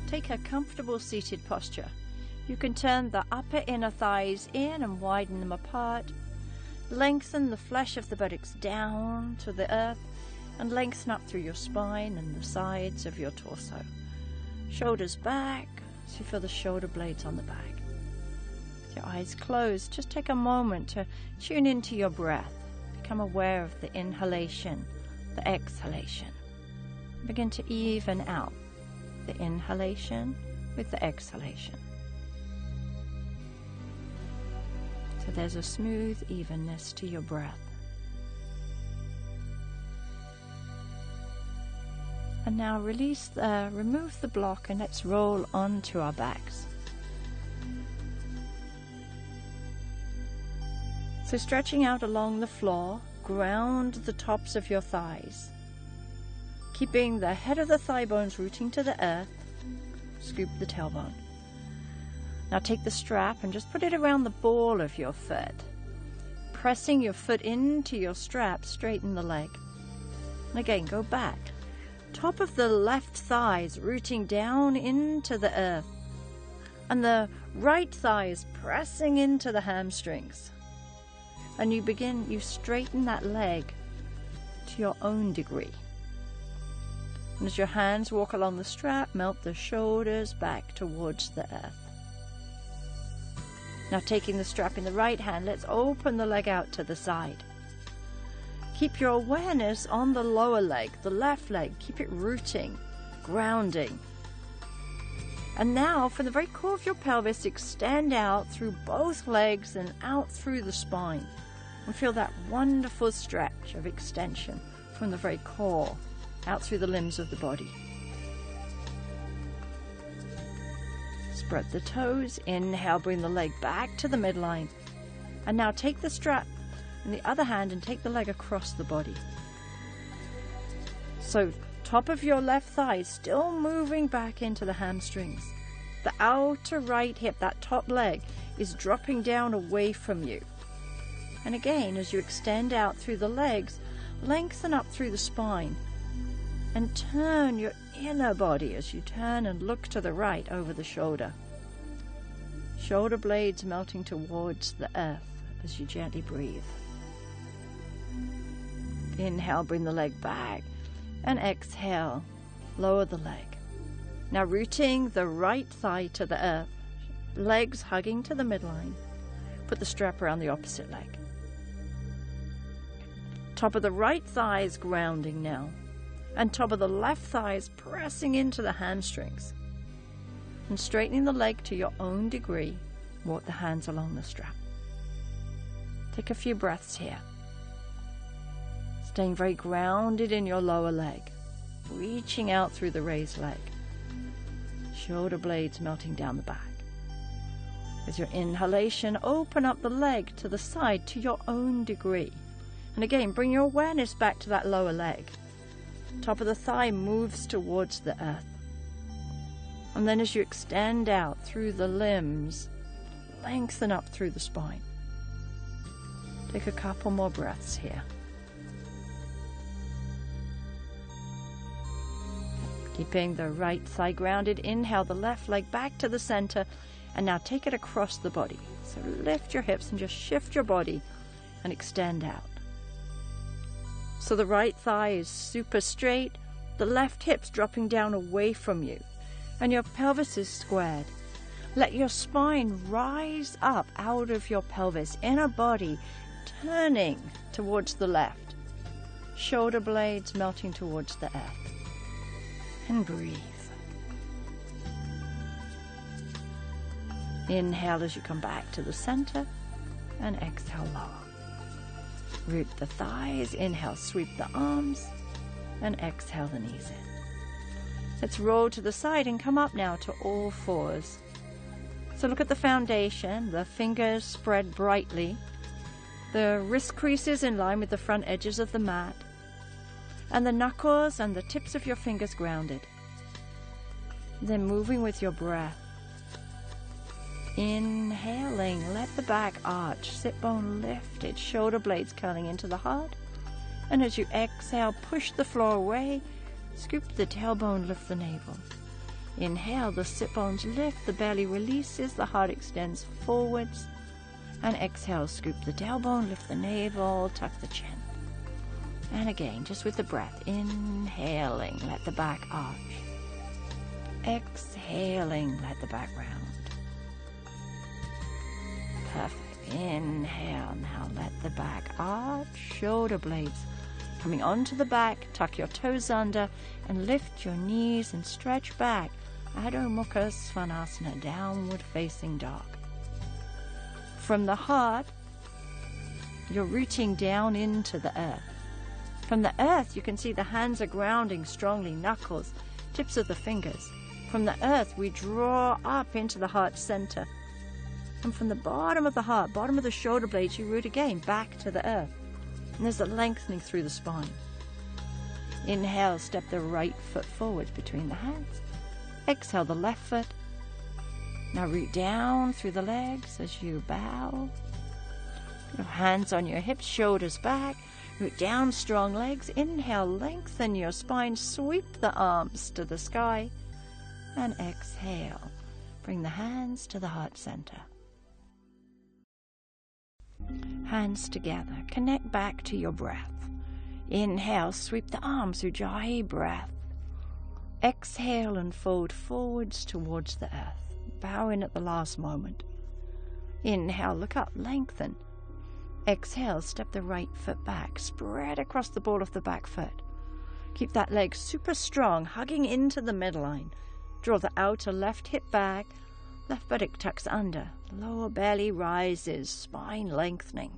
take a comfortable seated posture. You can turn the upper inner thighs in and widen them apart. Lengthen the flesh of the buttocks down to the earth and lengthen up through your spine and the sides of your torso. Shoulders back, so you feel the shoulder blades on the back. With your eyes closed, just take a moment to tune into your breath. Become aware of the inhalation, the exhalation. Begin to even out the inhalation with the exhalation. So there's a smooth evenness to your breath. And now remove the block and let's roll onto our backs. So stretching out along the floor, ground the tops of your thighs. Keeping the head of the thigh bones rooting to the earth, scoop the tailbone. Now take the strap and just put it around the ball of your foot. Pressing your foot into your strap, straighten the leg. And again, go back. Top of the left thigh is rooting down into the earth. And the right thigh is pressing into the hamstrings. And you straighten that leg to your own degree. And as your hands walk along the strap, melt the shoulders back towards the earth. Now taking the strap in the right hand, let's open the leg out to the side. Keep your awareness on the lower leg, the left leg. Keep it rooting, grounding. And now from the very core of your pelvis, extend out through both legs and out through the spine. And feel that wonderful stretch of extension from the very core out through the limbs of the body. Spread the toes. Inhale, bring the leg back to the midline. And now take the strap in the other hand and take the leg across the body. So top of your left thigh is still moving back into the hamstrings. The outer right hip, that top leg, is dropping down away from you. And again, as you extend out through the legs, lengthen up through the spine. And turn your inner body as you turn and look to the right over the shoulder. Shoulder blades melting towards the earth as you gently breathe. Inhale, bring the leg back. And exhale, lower the leg. Now rooting the right thigh to the earth. Legs hugging to the midline. Put the strap around the opposite leg. Top of the right thigh is grounding now. And top of the left thigh is pressing into the hamstrings. And straightening the leg to your own degree, walk the hands along the strap. Take a few breaths here. Staying very grounded in your lower leg, reaching out through the raised leg. Shoulder blades melting down the back. With your inhalation, open up the leg to the side to your own degree. And again, bring your awareness back to that lower leg. Top of the thigh moves towards the earth. And then as you extend out through the limbs, lengthen up through the spine. Take a couple more breaths here. Keeping the right thigh grounded, inhale the left leg back to the center, and now take it across the body. So lift your hips and just shift your body and extend out. So the right thigh is super straight, the left hip's dropping down away from you, and your pelvis is squared. Let your spine rise up out of your pelvis, inner body turning towards the left. Shoulder blades melting towards the earth. And breathe. Inhale as you come back to the center, and exhale lower. Root the thighs, inhale, sweep the arms, and exhale the knees in. Let's roll to the side and come up now to all fours. So look at the foundation, the fingers spread brightly, the wrist creases in line with the front edges of the mat, and the knuckles and the tips of your fingers grounded. Then moving with your breath. Inhaling, let the back arch, sit bone lifted, shoulder blades curling into the heart. And as you exhale, push the floor away, scoop the tailbone, lift the navel. Inhale, the sit bones lift, the belly releases, the heart extends forwards. And exhale, scoop the tailbone, lift the navel, tuck the chin. And again, just with the breath, inhaling, let the back arch. Exhaling, let the back round. Perfect. Inhale, now let the back arch, shoulder blades coming onto the back, tuck your toes under, and lift your knees and stretch back. Adho Mukha Svanasana, downward facing dog. From the heart, you're rooting down into the earth. From the earth, you can see the hands are grounding strongly, knuckles, tips of the fingers. From the earth, we draw up into the heart center. And from the bottom of the heart, bottom of the shoulder blades, you root again back to the earth. And there's a lengthening through the spine. Inhale, step the right foot forward between the hands. Exhale, the left foot. Now root down through the legs as you bow. Your hands on your hips, shoulders back. Root down, strong legs. Inhale, lengthen your spine. Sweep the arms to the sky. And exhale, bring the hands to the heart center. Hands together. Connect back to your breath. Inhale, sweep the arms, Ujjayi breath. Exhale and fold forwards towards the earth. Bow in at the last moment. Inhale, look up, lengthen. Exhale, step the right foot back. Spread across the ball of the back foot. Keep that leg super strong, hugging into the midline. Draw the outer left hip back. Left buttock tucks under. Lower belly rises, spine lengthening.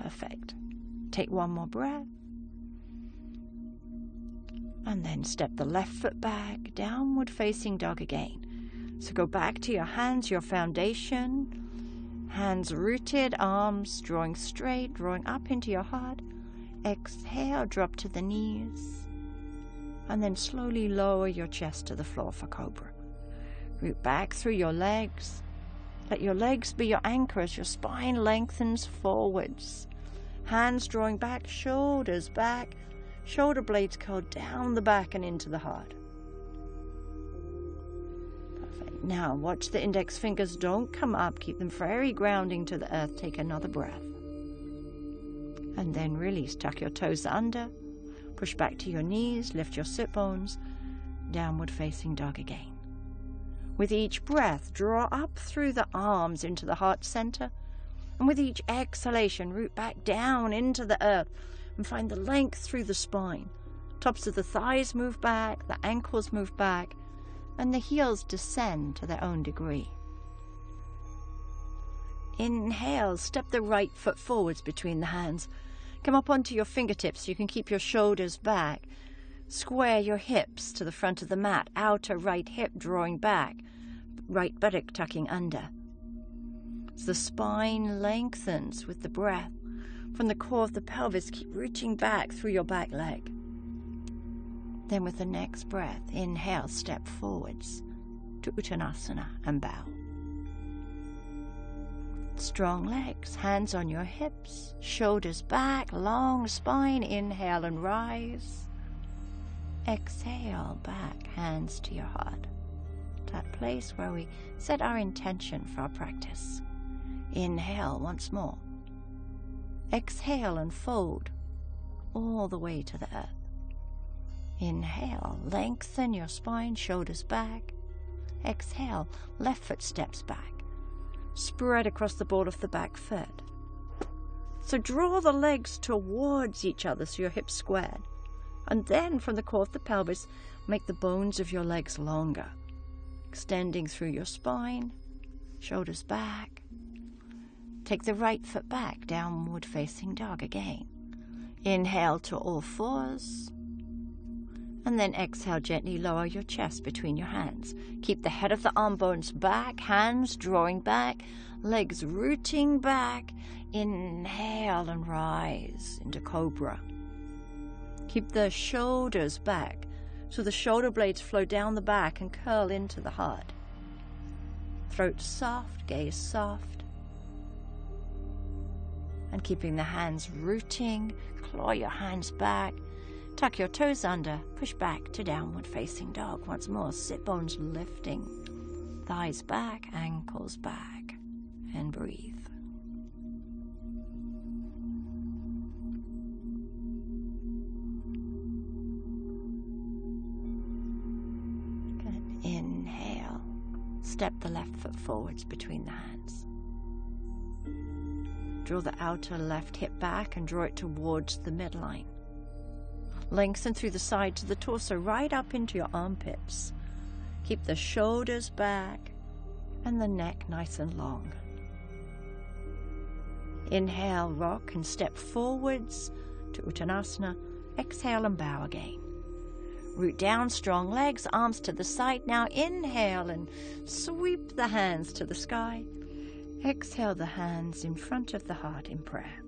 Perfect. Take one more breath. And then step the left foot back, downward facing dog again. So go back to your hands, your foundation. Hands rooted, arms drawing straight, drawing up into your heart. Exhale, drop to the knees. And then slowly lower your chest to the floor for cobra. Root back through your legs. Let your legs be your anchor as your spine lengthens forwards. Hands drawing back, shoulders back. Shoulder blades curl down the back and into the heart. Perfect. Now watch the index fingers don't come up. Keep them very grounding to the earth. Take another breath. And then release. Tuck your toes under. Push back to your knees. Lift your sit bones. Downward facing dog again. With each breath, draw up through the arms into the heart center. And with each exhalation, root back down into the earth. And find the length through the spine. Tops of the thighs move back, the ankles move back, and the heels descend to their own degree. Inhale, step the right foot forwards between the hands. Come up onto your fingertips so you can keep your shoulders back. Square your hips to the front of the mat, outer right hip drawing back, right buttock tucking under. As the spine lengthens with the breath, from the core of the pelvis, keep rooting back through your back leg. Then with the next breath, inhale, step forwards to Uttanasana and bow. Strong legs, hands on your hips, shoulders back, long spine. Inhale and rise. Exhale, back, hands to your heart. That place where we set our intention for our practice. Inhale once more. Exhale and fold all the way to the earth. Inhale, lengthen your spine, shoulders back. Exhale, left foot steps back. Spread across the ball of the back foot. So draw the legs towards each other so your hips squared. And then from the core of the pelvis, make the bones of your legs longer. Extending through your spine, shoulders back. Take the right foot back, downward facing dog again. Inhale to all fours. And then exhale, gently lower your chest between your hands. Keep the head of the arm bones back, hands drawing back, legs rooting back. Inhale and rise into cobra. Keep the shoulders back so the shoulder blades flow down the back and curl into the heart. Throat soft, gaze soft. And keeping the hands rooting, claw your hands back. Tuck your toes under, push back to downward facing dog. Once more, sit bones lifting, thighs back, ankles back, and breathe. Good. Inhale, step the left foot forwards between the hands. Draw the outer left hip back and draw it towards the midline. Lengthen through the sides of the torso right up into your armpits. Keep the shoulders back and the neck nice and long. Inhale, rock and step forwards to Uttanasana. Exhale and bow again. Root down, strong legs, arms to the side. Now inhale and sweep the hands to the sky. Exhale the hands in front of the heart in prayer.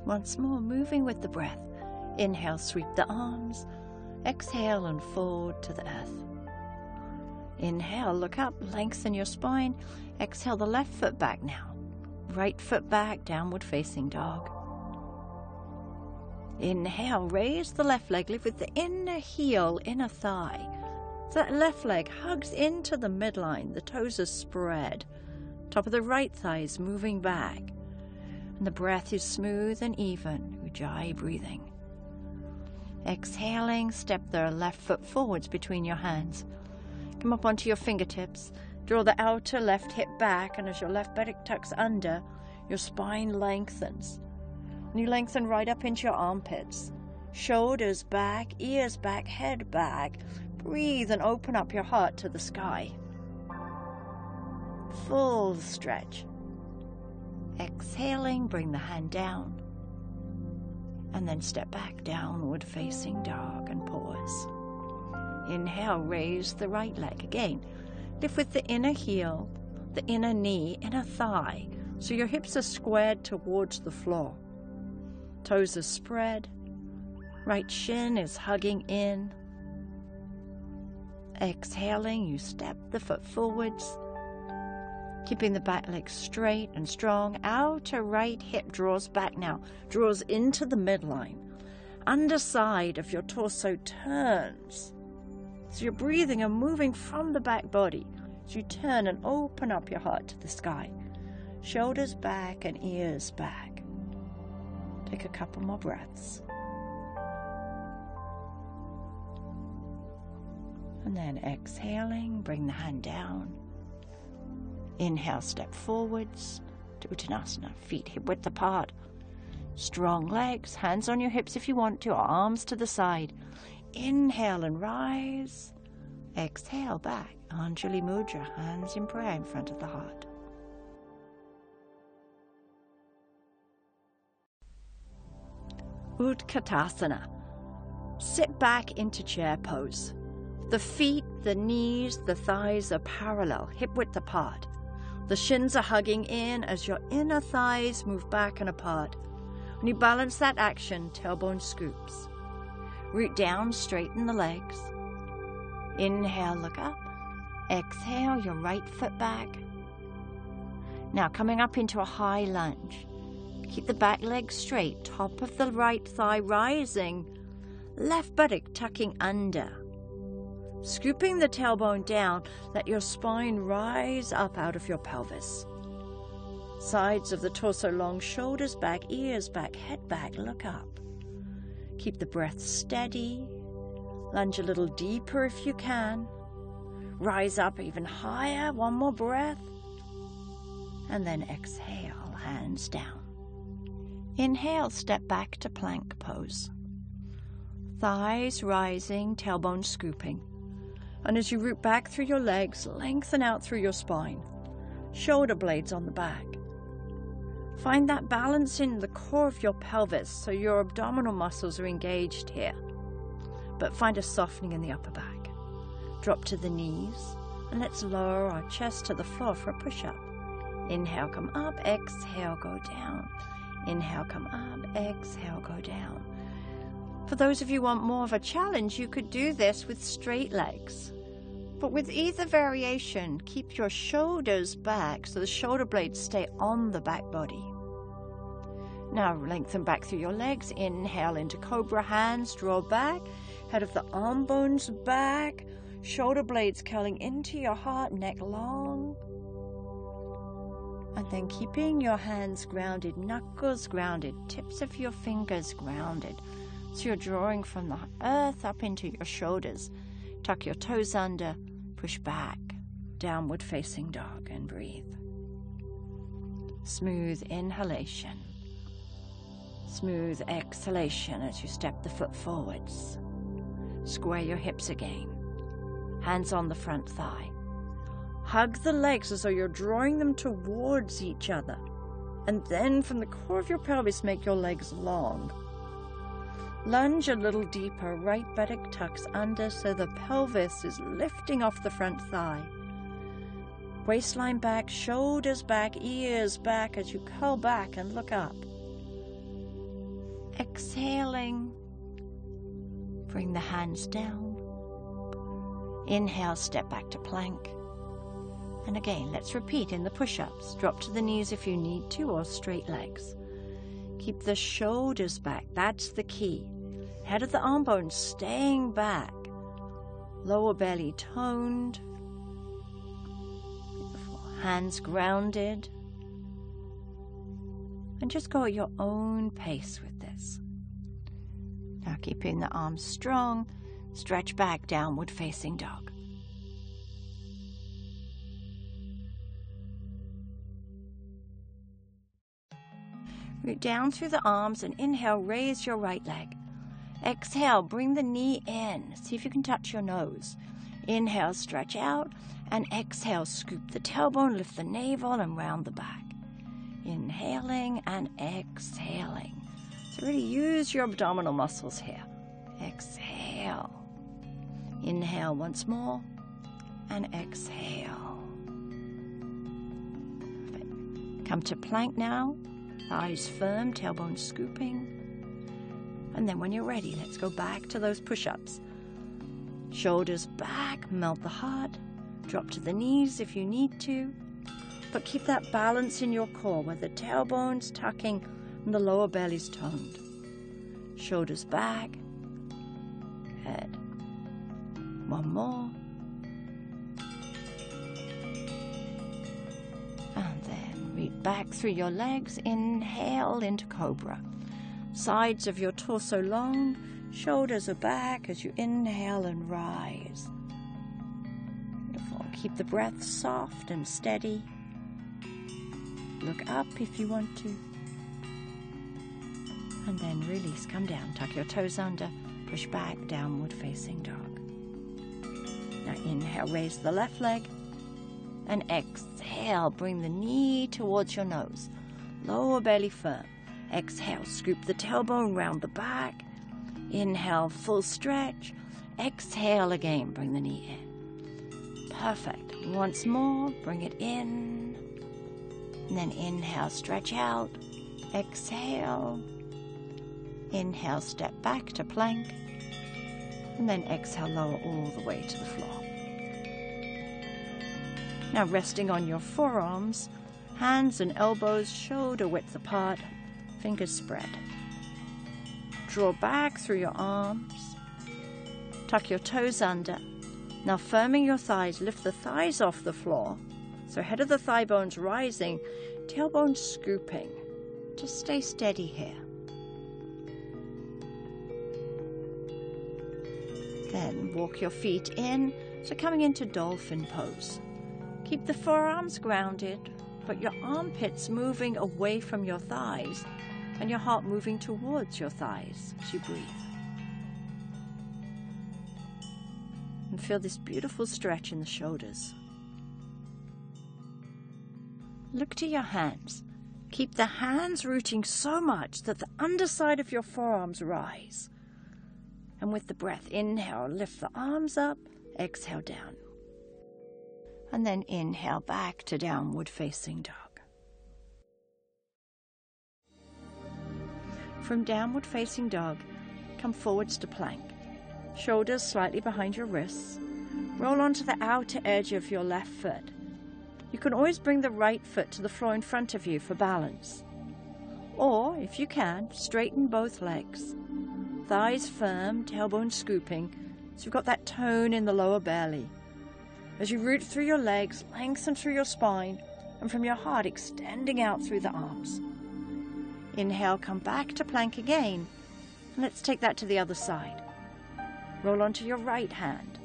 Once more, moving with the breath. Inhale, sweep the arms. Exhale and forward to the earth. Inhale, look up, lengthen your spine. Exhale the left foot back now. Right foot back, downward facing dog. Inhale, raise the left leg, lift with the inner heel, inner thigh. So that left leg hugs into the midline, the toes are spread. Top of the right thigh is moving back. And the breath is smooth and even, Ujjayi breathing. Exhaling, step the left foot forwards between your hands. Come up onto your fingertips. Draw the outer left hip back, and as your left buttock tucks under, your spine lengthens. And you lengthen right up into your armpits. Shoulders back, ears back, head back. Breathe and open up your heart to the sky. Full stretch. Exhaling, bring the hand down. And then step back, downward facing dog, and pause. Inhale, raise the right leg again. Lift with the inner heel, the inner knee, inner thigh, so your hips are squared towards the floor. Toes are spread. Right shin is hugging in. Exhaling, you step the foot forwards, keeping the back leg straight and strong. Outer right hip draws back now, draws into the midline. Underside of your torso turns. So you're breathing and moving from the back body as you turn and open up your heart to the sky. Shoulders back and ears back. Take a couple more breaths. And then exhaling, bring the hand down. Inhale, step forwards to Uttanasana, feet hip width apart. Strong legs, hands on your hips if you want to, arms to the side. Inhale and rise. Exhale back, Anjali Mudra, hands in prayer in front of the heart. Utkatasana. Sit back into chair pose. The feet, the knees, the thighs are parallel, hip width apart. The shins are hugging in as your inner thighs move back and apart. When you balance that action, tailbone scoops. Root down, straighten the legs. Inhale, look up. Exhale, your right foot back. Now coming up into a high lunge. Keep the back leg straight, top of the right thigh rising, left buttock tucking under. Scooping the tailbone down, let your spine rise up out of your pelvis. Sides of the torso long, shoulders back, ears back, head back, look up. Keep the breath steady. Lunge a little deeper if you can. Rise up even higher, one more breath. And then exhale, hands down. Inhale, step back to plank pose. Thighs rising, tailbone scooping. And as you root back through your legs, lengthen out through your spine. Shoulder blades on the back. Find that balance in the core of your pelvis so your abdominal muscles are engaged here. But find a softening in the upper back. Drop to the knees, and let's lower our chest to the floor for a push-up. Inhale, come up, exhale, go down. Inhale, come up, exhale, go down. For those of you who want more of a challenge, you could do this with straight legs. But with either variation, keep your shoulders back so the shoulder blades stay on the back body. Now lengthen back through your legs. Inhale into cobra, hands draw back, head of the arm bones back, shoulder blades curling into your heart, neck long. And then keeping your hands grounded, knuckles grounded, tips of your fingers grounded. So you're drawing from the earth up into your shoulders. Tuck your toes under, push back, downward facing dog, and breathe. Smooth inhalation. Smooth exhalation as you step the foot forwards. Square your hips again. Hands on the front thigh. Hug the legs as though you're drawing them towards each other. And then from the core of your pelvis, make your legs long. Lunge a little deeper, right buttock tucks under so the pelvis is lifting off the front thigh. Waistline back, shoulders back, ears back as you curl back and look up. Exhaling, bring the hands down. Inhale, step back to plank. And again, let's repeat in the push-ups. Drop to the knees if you need to, or straight legs. Keep the shoulders back, that's the key. Head of the arm bones staying back. Lower belly toned. Beautiful. Hands grounded. And just go at your own pace with this. Now keeping the arms strong, stretch back, downward facing dog. Root down through the arms and inhale, raise your right leg. Exhale, bring the knee in. See if you can touch your nose. Inhale, stretch out, and exhale, scoop the tailbone, lift the navel, and round the back. Inhaling and exhaling. So really use your abdominal muscles here. Exhale. Inhale once more, and exhale. Perfect. Come to plank now. Thighs firm, tailbone scooping. And then when you're ready, let's go back to those push-ups. Shoulders back, melt the heart. Drop to the knees if you need to. But keep that balance in your core where the tailbone's tucking and the lower belly's toned. Shoulders back. Good. One more. And then reach back through your legs. Inhale into cobra. Sides of your torso long, shoulders are back as you inhale and rise. Beautiful. Keep the breath soft and steady. Look up if you want to. And then release, come down, tuck your toes under, push back, downward facing dog. Now inhale, raise the left leg, and exhale, bring the knee towards your nose. Lower belly firm. Exhale, scoop the tailbone round the back. Inhale, full stretch. Exhale again, bring the knee in. Perfect. Once more, bring it in. And then inhale, stretch out. Exhale. Inhale, step back to plank. And then exhale, lower all the way to the floor. Now resting on your forearms, hands and elbows shoulder width apart. Fingers spread. Draw back through your arms. Tuck your toes under. Now firming your thighs, lift the thighs off the floor. So head of the thigh bones rising, tailbone scooping. Just stay steady here. Then walk your feet in, so coming into dolphin pose. Keep the forearms grounded, but your armpits moving away from your thighs and your heart moving towards your thighs as you breathe. And feel this beautiful stretch in the shoulders. Look to your hands. Keep the hands rooting so much that the underside of your forearms rise. And with the breath, inhale, lift the arms up, exhale down. And then inhale back to downward facing dog. From downward facing dog, come forwards to plank. Shoulders slightly behind your wrists. Roll onto the outer edge of your left foot. You can always bring the right foot to the floor in front of you for balance. Or, if you can, straighten both legs. Thighs firm, tailbone scooping, so you've got that tone in the lower belly. As you root through your legs, lengthen through your spine, and from your heart extending out through the arms. Inhale, come back to plank again. And let's take that to the other side. Roll onto your right hand.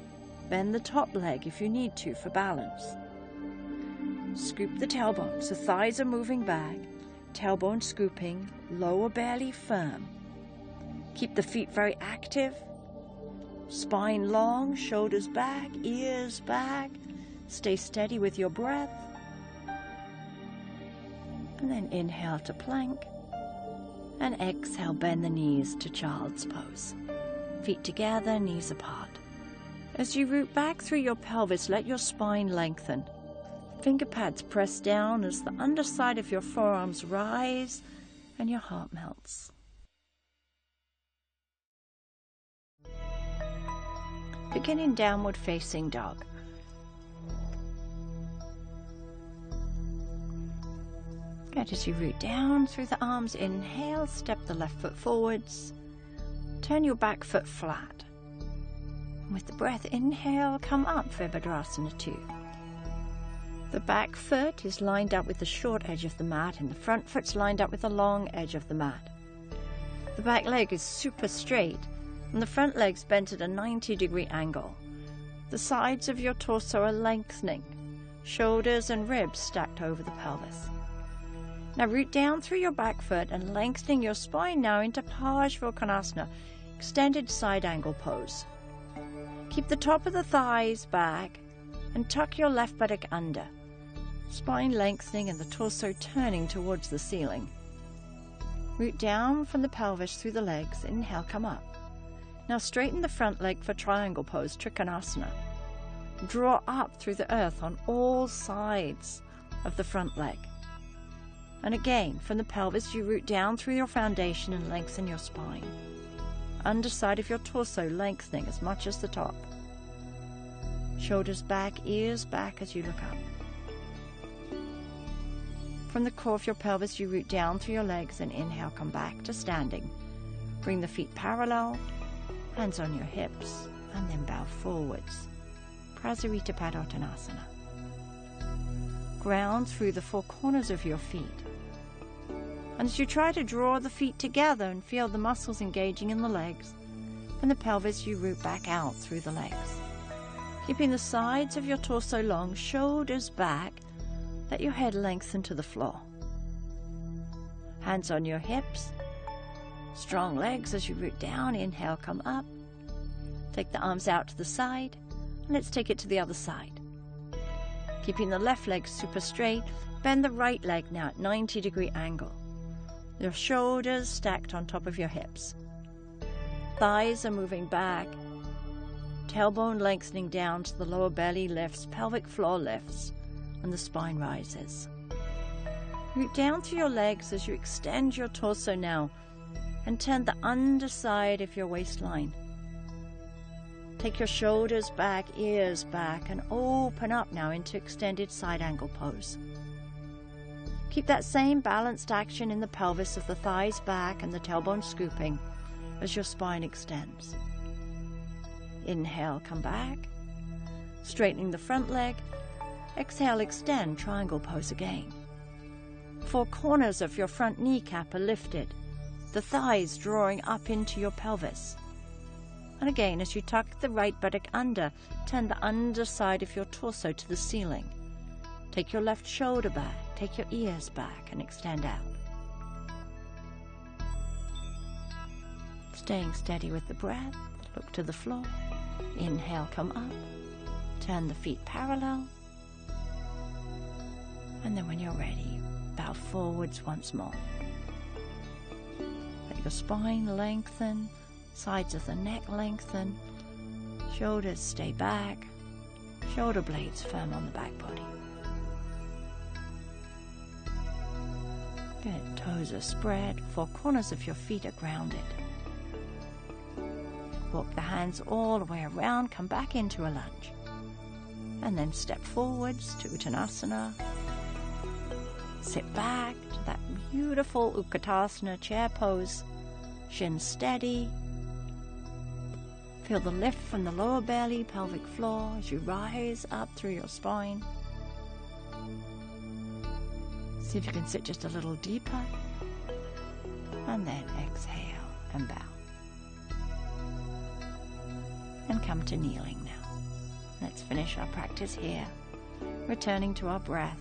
Bend the top leg if you need to for balance. Scoop the tailbone so thighs are moving back, tailbone scooping, lower belly firm. Keep the feet very active. Spine long, shoulders back, ears back. Stay steady with your breath. And then inhale to plank. And exhale, bend the knees to child's pose. Feet together, knees apart. As you root back through your pelvis, let your spine lengthen. Finger pads press down as the underside of your forearms rise and your heart melts. Begin in downward facing dog. Good. As you root down through the arms, inhale, step the left foot forwards. Turn your back foot flat. With the breath, inhale, come up, Virabhadrasana 2. The back foot is lined up with the short edge of the mat, and the front foot's lined up with the long edge of the mat. The back leg is super straight, and the front leg's bent at a 90-degree angle. The sides of your torso are lengthening, shoulders and ribs stacked over the pelvis. Now root down through your back foot and lengthening your spine now into Parsvakonasana, extended side angle pose. Keep the top of the thighs back and tuck your left buttock under. Spine lengthening and the torso turning towards the ceiling. Root down from the pelvis through the legs. Inhale, come up. Now straighten the front leg for triangle pose, Trikonasana. Draw up through the earth on all sides of the front leg. And again, from the pelvis, you root down through your foundation and lengthen your spine. Underside of your torso lengthening as much as the top. Shoulders back, ears back as you look up. From the core of your pelvis, you root down through your legs and inhale, come back to standing. Bring the feet parallel, hands on your hips, and then bow forwards. Prasarita Padottanasana. Ground through the four corners of your feet. And as you try to draw the feet together and feel the muscles engaging in the legs, from the pelvis you root back out through the legs. Keeping the sides of your torso long, shoulders back, let your head lengthen to the floor. Hands on your hips, strong legs as you root down, inhale, come up. Take the arms out to the side, and let's take it to the other side. Keeping the left leg super straight, bend the right leg now at 90-degree angle. Your shoulders stacked on top of your hips. Thighs are moving back. Tailbone lengthening down to the lower belly lifts, pelvic floor lifts, and the spine rises. Root down through your legs as you extend your torso now and turn the underside of your waistline. Take your shoulders back, ears back, and open up now into extended side angle pose. Keep that same balanced action in the pelvis of the thighs back and the tailbone scooping as your spine extends. Inhale, come back, straightening the front leg. Exhale, extend, triangle pose again. Four corners of your front kneecap are lifted, the thighs drawing up into your pelvis. And again, as you tuck the right buttock under, turn the underside of your torso to the ceiling. Take your left shoulder back, take your ears back, and extend out. Staying steady with the breath, look to the floor. Inhale, come up. Turn the feet parallel. And then when you're ready, bow forwards once more. Let your spine lengthen, sides of the neck lengthen, shoulders stay back, shoulder blades firm on the back body. Good. Toes are spread, four corners of your feet are grounded. Walk the hands all the way around, come back into a lunge. And then step forwards to Uttanasana. Sit back to that beautiful Utkatasana chair pose. Shin steady. Feel the lift from the lower belly, pelvic floor as you rise up through your spine. See if you can sit just a little deeper. And then exhale and bow. And come to kneeling now. Let's finish our practice here, returning to our breath,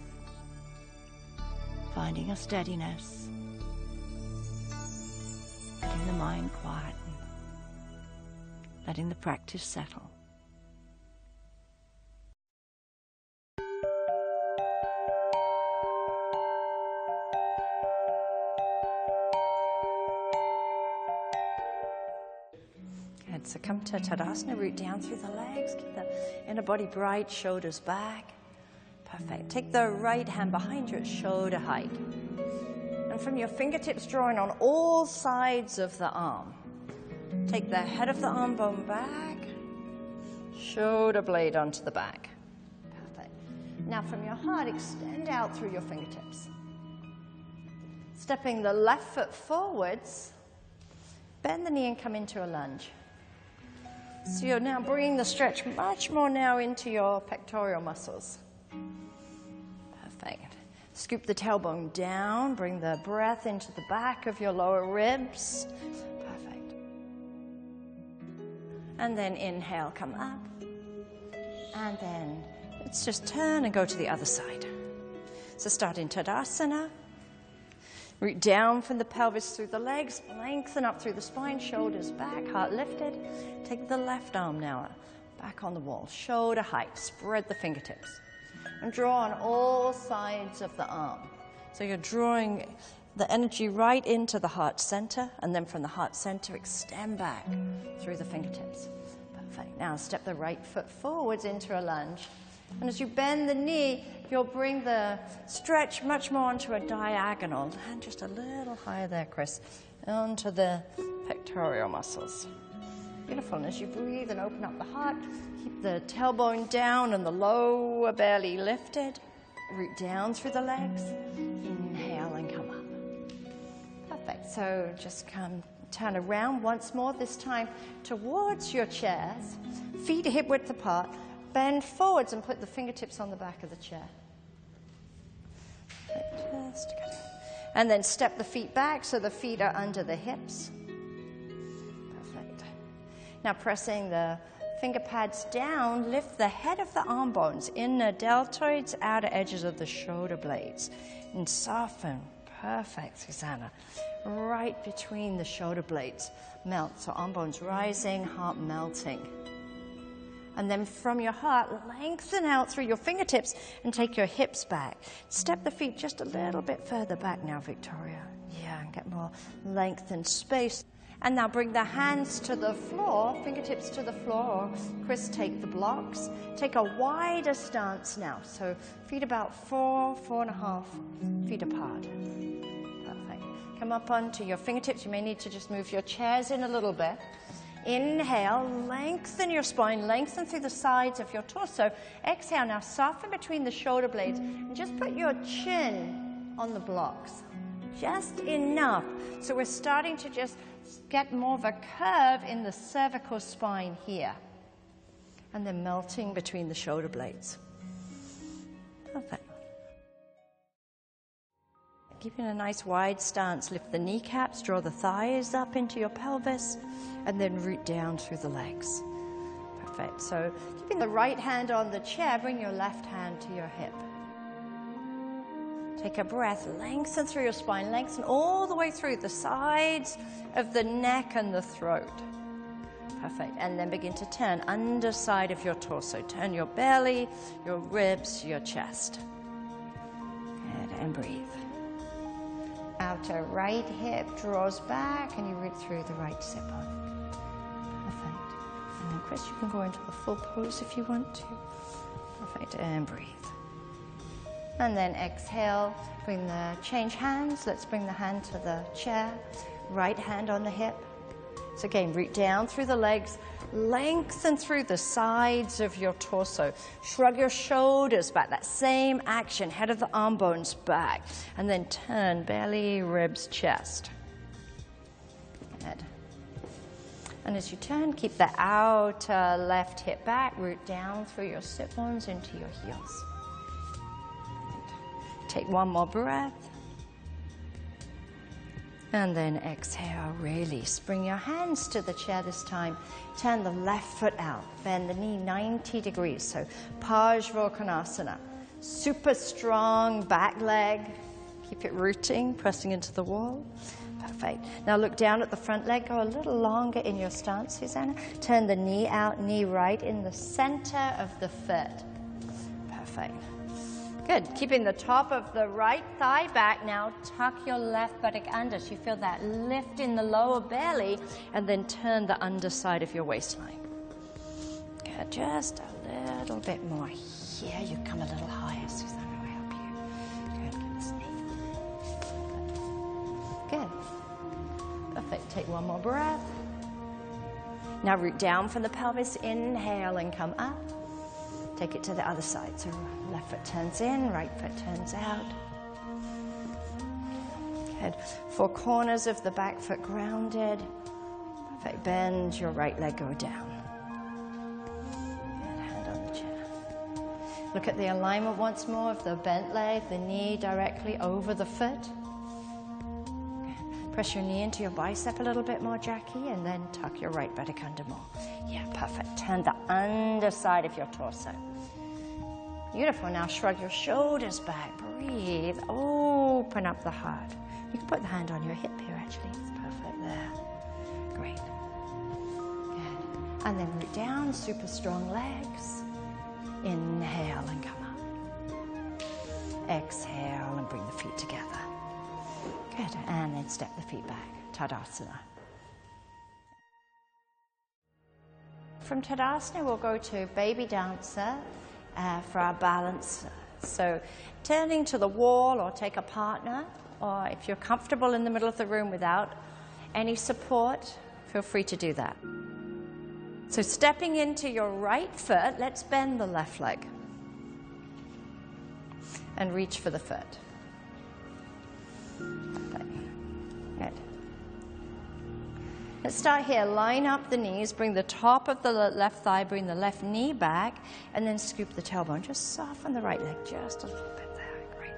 finding a steadiness, letting the mind quieten, letting the practice settle. Good, so come to Tadasana, root down through the legs, keep the inner body bright, shoulders back. Perfect. Take the right hand behind you at shoulder height. And from your fingertips drawing on all sides of the arm. Take the head of the arm bone back, shoulder blade onto the back. Perfect. Now from your heart, extend out through your fingertips. Stepping the left foot forwards, bend the knee and come into a lunge. So you're now bringing the stretch much more now into your pectoral muscles. Perfect. Scoop the tailbone down, bring the breath into the back of your lower ribs. Perfect. And then inhale, come up. And then let's just turn and go to the other side. So start in Tadasana. Root down from the pelvis through the legs, lengthen up through the spine, shoulders back, heart lifted. Take the left arm now back on the wall, shoulder height, spread the fingertips. And draw on all sides of the arm. So you're drawing the energy right into the heart center, and then from the heart center, extend back through the fingertips. Perfect. Now step the right foot forwards into a lunge. And as you bend the knee, you'll bring the stretch much more onto a diagonal. And just a little higher there, Chris, onto the pectoral muscles. Beautiful. And as you breathe and open up the heart, keep the tailbone down and the lower belly lifted. Root down through the legs. Inhale and come up. Perfect. So just turn around once more, this time towards your chairs. Feet hip width apart. Bend forwards and put the fingertips on the back of the chair. Just together. And then step the feet back so the feet are under the hips. Perfect. Now pressing the finger pads down, lift the head of the arm bones, inner deltoids, outer edges of the shoulder blades. And soften. Perfect, Susanna. Right between the shoulder blades. Melt. So arm bones rising, heart melting. And then from your heart, lengthen out through your fingertips and take your hips back. Step the feet just a little bit further back now, Victoria. Yeah, and get more length and space. And now bring the hands to the floor, fingertips to the floor. Chris, take the blocks. Take a wider stance now. So feet about 4.5 feet apart. Perfect. Come up onto your fingertips. You may need to just move your chairs in a little bit. Inhale, lengthen your spine, lengthen through the sides of your torso. Exhale, now soften between the shoulder blades and just put your chin on the blocks. Just enough. So we're starting to just get more of a curve in the cervical spine here. And then melting between the shoulder blades. Perfect. Keeping a nice wide stance, lift the kneecaps, draw the thighs up into your pelvis, and then root down through the legs. Perfect. So keeping the right hand on the chair, bring your left hand to your hip. Take a breath, lengthen through your spine, lengthen all the way through the sides of the neck and the throat. Perfect. And then begin to turn underside of your torso. Turn your belly, your ribs, your chest. Good. And breathe. Outer right hip draws back and you root through the right sit bone. Perfect. And then Chris, you can go into a full pose if you want to. Perfect. And breathe. And then exhale, change hands. Let's bring the hand to the chair. Right hand on the hip. So again, root down through the legs, lengthen through the sides of your torso. Shrug your shoulders back, that same action, head of the arm bones back. And then turn, belly, ribs, chest. Head. And as you turn, keep the outer left hip back, root down through your sit bones into your heels. Take one more breath. And then exhale, release. Bring your hands to the chair this time. Turn the left foot out. Bend the knee 90 degrees. So Parsvarkonasana. Super strong back leg. Keep it rooting, pressing into the wall. Perfect. Now look down at the front leg. Go a little longer in your stance, Susanna. Turn the knee out, knee right in the center of the foot. Perfect. Good. Keeping the top of the right thigh back now. Tuck your left buttock under so you feel that lift in the lower belly, and then turn the underside of your waistline. Good. Just a little bit more here. You come a little higher, Susanna. Will help you. Good. Get this knee. Good. Perfect. Take one more breath. Now root down from the pelvis. Inhale and come up. Take it to the other side. So left foot turns in, right foot turns out. Good. Four corners of the back foot grounded. Perfect. Bend your right leg, go down. Good. Hand on the chair. Look at the alignment once more of the bent leg, the knee directly over the foot. Good. Press your knee into your bicep a little bit more, Jackie, and then tuck your right buttock under more. Yeah, perfect. Turn the underside of your torso. Beautiful. Now shrug your shoulders back. Breathe. Open up the heart. You can put the hand on your hip here, actually. It's perfect there. Great. Good. And then root down, super strong legs. Inhale and come up. Exhale and bring the feet together. Good. And then step the feet back. Tadasana. From Tadasana, we'll go to Baby Dancer for our balance. So turning to the wall, or take a partner, or if you're comfortable in the middle of the room without any support, feel free to do that. So stepping into your right foot, let's bend the left leg and reach for the foot. Good. Let's start here. Line up the knees, bring the top of the left thigh, bring the left knee back, and then scoop the tailbone. Just soften the right leg just a little bit there. Great.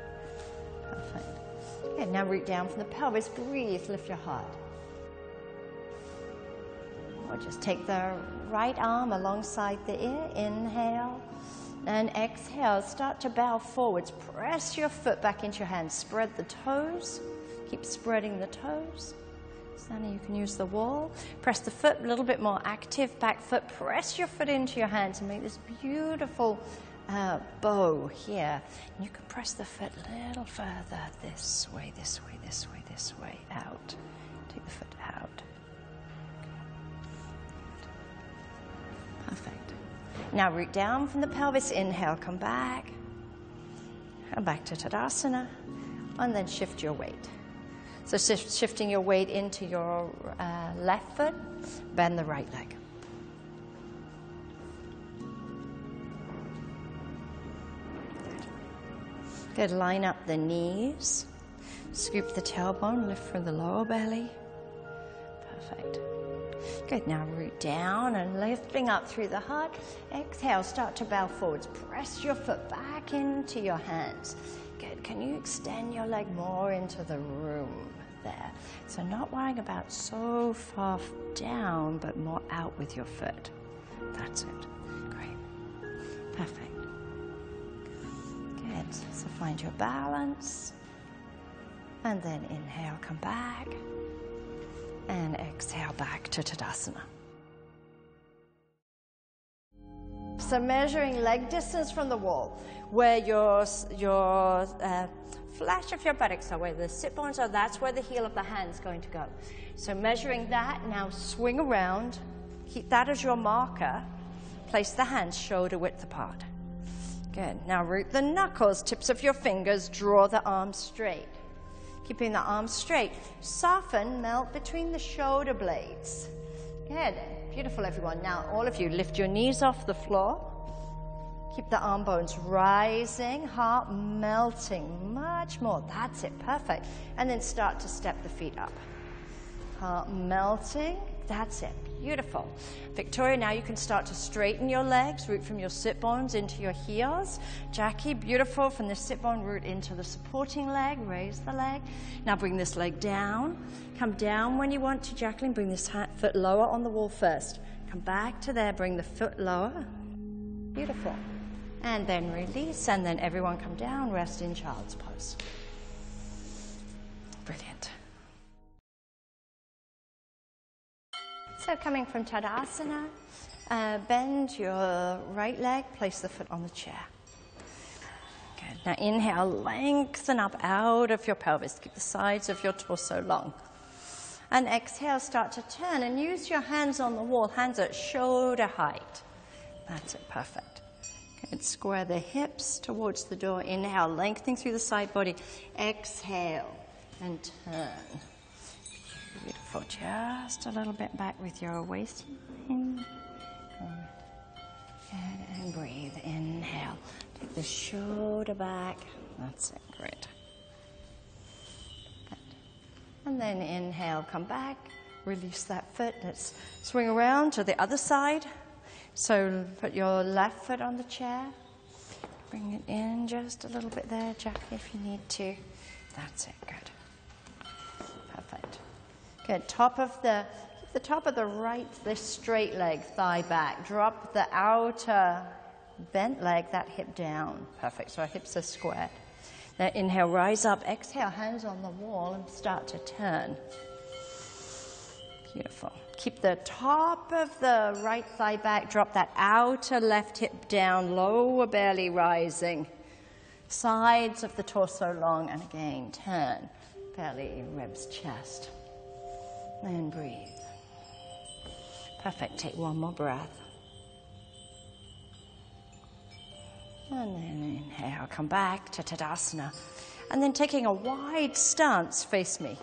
Perfect. Okay, now root down from the pelvis. Breathe, lift your heart. Or just take the right arm alongside the ear. Inhale. And exhale. Start to bow forwards. Press your foot back into your hands. Spread the toes. Keep spreading the toes. Sanna, you can use the wall. Press the foot, a little bit more active back foot. Press your foot into your hands and make this beautiful bow here. And you can press the foot a little further this way, this way, this way, this way, out. Take the foot out. Perfect. Now root down from the pelvis. Inhale, come back. And back to Tadasana. And then shift your weight. So shifting your weight into your left foot, bend the right leg. Good. Line up the knees. Scoop the tailbone, lift from the lower belly. Perfect. Good. Now root down and lifting up through the heart. Exhale, start to bow forwards. Press your foot back into your hands. Good. Can you extend your leg more into the room there? So not worrying about so far down, but more out with your foot. That's it. Great. Perfect. Good. So find your balance. And then inhale, come back. And exhale back to Tadasana. So measuring leg distance from the wall, where your flash of your buttocks are, where the sit bones are, that's where the heel of the hand's going to go. So measuring that, now swing around, keep that as your marker, place the hands shoulder width apart. Good. Now root the knuckles, tips of your fingers, draw the arms straight. Keeping the arms straight. Soften, melt between the shoulder blades. Good. Beautiful, everyone. Now, all of you, lift your knees off the floor. Keep the arm bones rising, heart melting much more. That's it. Perfect. And then start to step the feet up. Heart melting. That's it. Beautiful. Victoria, now you can start to straighten your legs, root from your sit bones into your heels. Jackie, beautiful. From the sit bone, root into the supporting leg. Raise the leg. Now bring this leg down. Come down when you want to, Jacqueline. Bring this foot lower on the wall first. Come back to there. Bring the foot lower. Beautiful. And then release. And then everyone come down. Rest in child's pose. Brilliant. So coming from Tadasana, bend your right leg, place the foot on the chair. Good. Now inhale, lengthen up out of your pelvis. Keep the sides of your torso long. And exhale, start to turn and use your hands on the wall, hands at shoulder height. That's it, perfect. Good. Square the hips towards the door. Inhale, lengthening through the side body. Exhale and turn. Beautiful. Just a little bit back with your waistline. Good. And breathe. Inhale. Take the shoulder back. That's it. Great. Good. And then inhale. Come back. Release that foot. Let's swing around to the other side. So put your left foot on the chair. Bring it in just a little bit there, Jackie, if you need to. That's it. Good. Perfect. Good. Keep the top of the right, this straight leg, thigh back. Drop the outer bent leg, that hip down. Perfect. So our hips are squared. Now inhale, rise up. Exhale, hands on the wall and start to turn. Beautiful. Keep the top of the right thigh back. Drop that outer left hip down. Lower belly rising. Sides of the torso long. And again, turn. Belly, ribs, chest. And breathe. Perfect. Take one more breath. And then inhale. Come back to Tadasana. And then taking a wide stance, face me.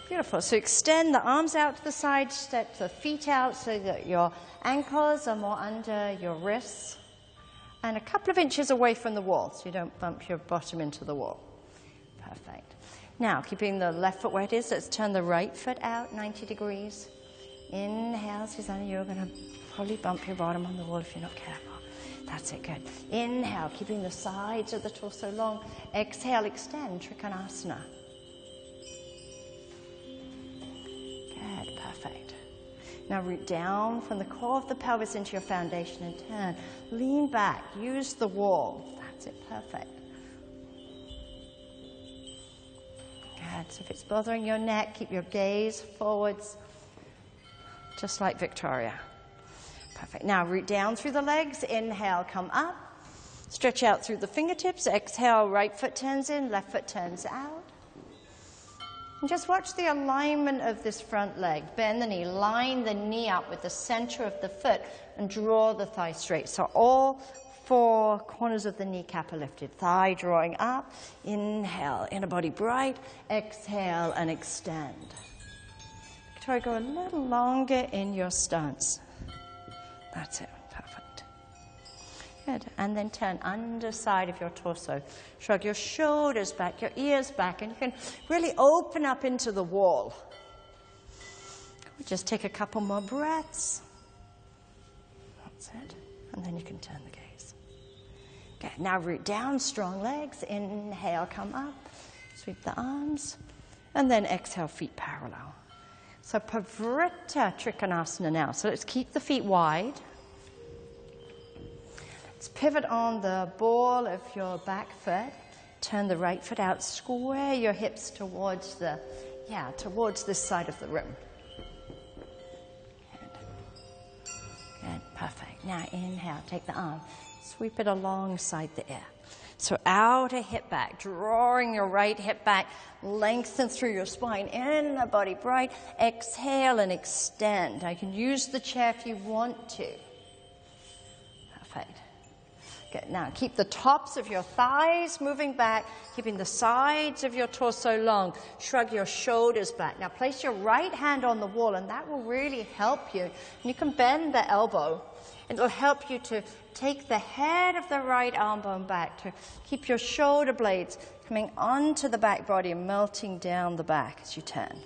Beautiful. So extend the arms out to the side, step the feet out so that your ankles are more under your wrists. And a couple of inches away from the wall so you don't bump your bottom into the wall. Perfect. Now, keeping the left foot where it is, let's turn the right foot out 90 degrees. Inhale, Susanna, you're going to probably bump your bottom on the wall if you're not careful. That's it, good. Inhale, keeping the sides of the torso long. Exhale, extend, Trikonasana. Good, perfect. Now root down from the core of the pelvis into your foundation and turn. Lean back, use the wall. That's it, perfect. Good. So if it's bothering your neck, keep your gaze forwards, just like Victoria. Perfect. Now root down through the legs. Inhale, come up. Stretch out through the fingertips. Exhale, right foot turns in, left foot turns out. And just watch the alignment of this front leg. Bend the knee, line the knee up with the center of the foot and draw the thigh straight. So all four corners of the kneecap are lifted. Thigh drawing up. Inhale, inner body bright. Exhale and extend. Victoria, go a little longer in your stance. That's it. Perfect. Good. And then turn underside of your torso. Shrug your shoulders back, your ears back, and you can really open up into the wall. Just take a couple more breaths. That's it. And then you can turn the gaze. Okay, now root down, strong legs. Inhale, come up. Sweep the arms. And then exhale, feet parallel. So Parivrtta Trikonasana now. So let's keep the feet wide. Let's pivot on the ball of your back foot. Turn the right foot out. Square your hips towards towards this side of the room. Good. Good. Perfect. Now inhale. Take the arm. Sweep it alongside the ear. So outer hip back, drawing your right hip back, lengthen through your spine, inner body bright. Exhale and extend. I can use the chair if you want to. Perfect. Good. Now keep the tops of your thighs moving back, keeping the sides of your torso long. Shrug your shoulders back. Now place your right hand on the wall, and that will really help you. And you can bend the elbow. It'll help you to take the head of the right arm bone back, to keep your shoulder blades coming onto the back body and melting down the back as you turn.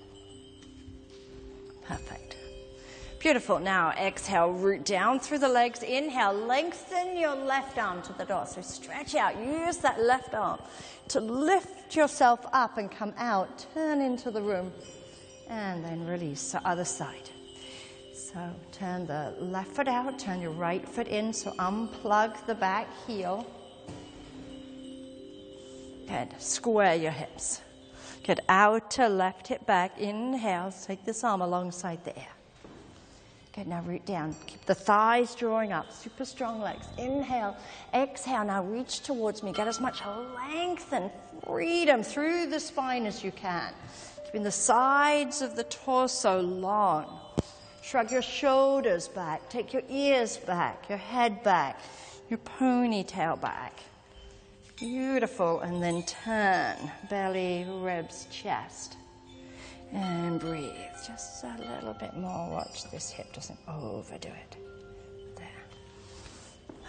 Perfect. Beautiful. Now exhale, root down through the legs. Inhale, lengthen your left arm to the door. So stretch out. Use that left arm to lift yourself up and come out. Turn into the room. And then release the other side. So turn the left foot out, turn your right foot in. So unplug the back heel. Good. Square your hips. Good. Outer left hip back. Inhale. Take this arm alongside the air. Good, now root down. Keep the thighs drawing up. Super strong legs. Inhale. Exhale. Now reach towards me. Get as much length and freedom through the spine as you can. Keeping the sides of the torso long. Shrug your shoulders back. Take your ears back. Your head back. Your ponytail back. Beautiful. And then turn. Belly, ribs, chest. And breathe. Just a little bit more. Watch this hip doesn't overdo it. There.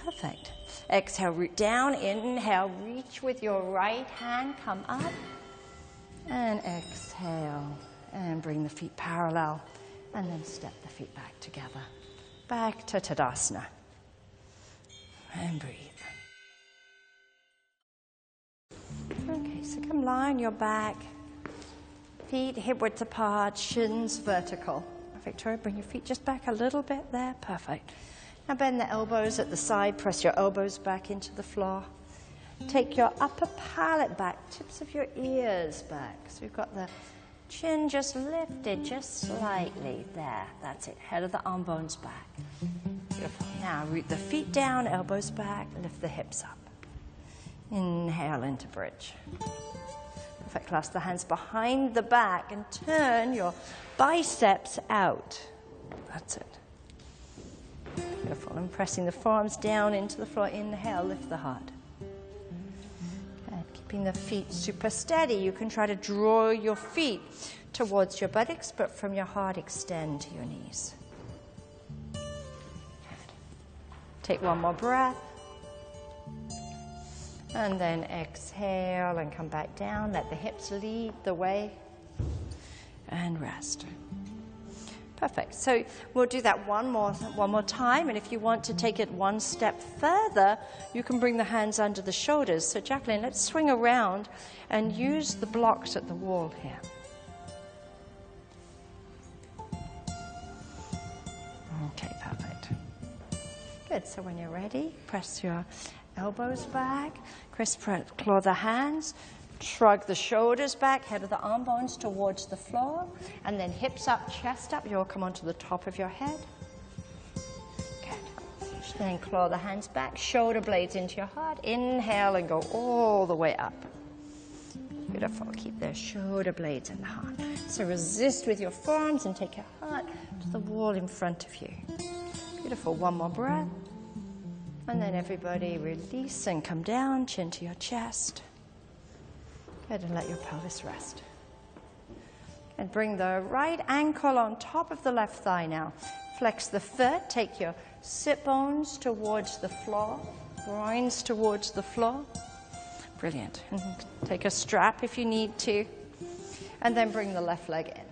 Perfect. Exhale, root down. Inhale, reach with your right hand. Come up. And exhale. And bring the feet parallel. And then step the feet back together. Back to Tadasana. And breathe. Okay, so come lie on your back. Feet hip width apart, shins vertical. Victoria, bring your feet just back a little bit there. Perfect. Now bend the elbows at the side. Press your elbows back into the floor. Take your upper palate back, tips of your ears back. So we've got the chin just lifted just slightly. There, that's it. Head of the arm bones back. Beautiful. Now root the feet down, elbows back, lift the hips up. Inhale into bridge. Perfect. Clasp the hands behind the back and turn your biceps out. That's it. Beautiful. And pressing the forearms down into the floor. Inhale, lift the heart. And keeping the feet super steady. You can try to draw your feet towards your buttocks, but from your heart, extend to your knees. Good. Take one more breath. And then exhale and come back down. Let the hips lead the way. And rest. Perfect. So we'll do that one more time. And if you want to take it one step further, you can bring the hands under the shoulders. So Jacqueline, let's swing around and use the blocks at the wall here. Okay, perfect. Good. So when you're ready, press your elbows back, claw the hands, shrug the shoulders back, head of the arm bones towards the floor, and then hips up, chest up. You'll come onto the top of your head. Good. Then claw the hands back, shoulder blades into your heart. Inhale and go all the way up. Beautiful. Keep the shoulder blades in the heart. So resist with your forearms and take your heart to the wall in front of you. Beautiful. One more breath. And then everybody release and come down, chin to your chest. Good, and let your pelvis rest. And bring the right ankle on top of the left thigh now. Flex the foot, take your sit bones towards the floor, groins towards the floor. Brilliant. And take a strap if you need to. And then bring the left leg in.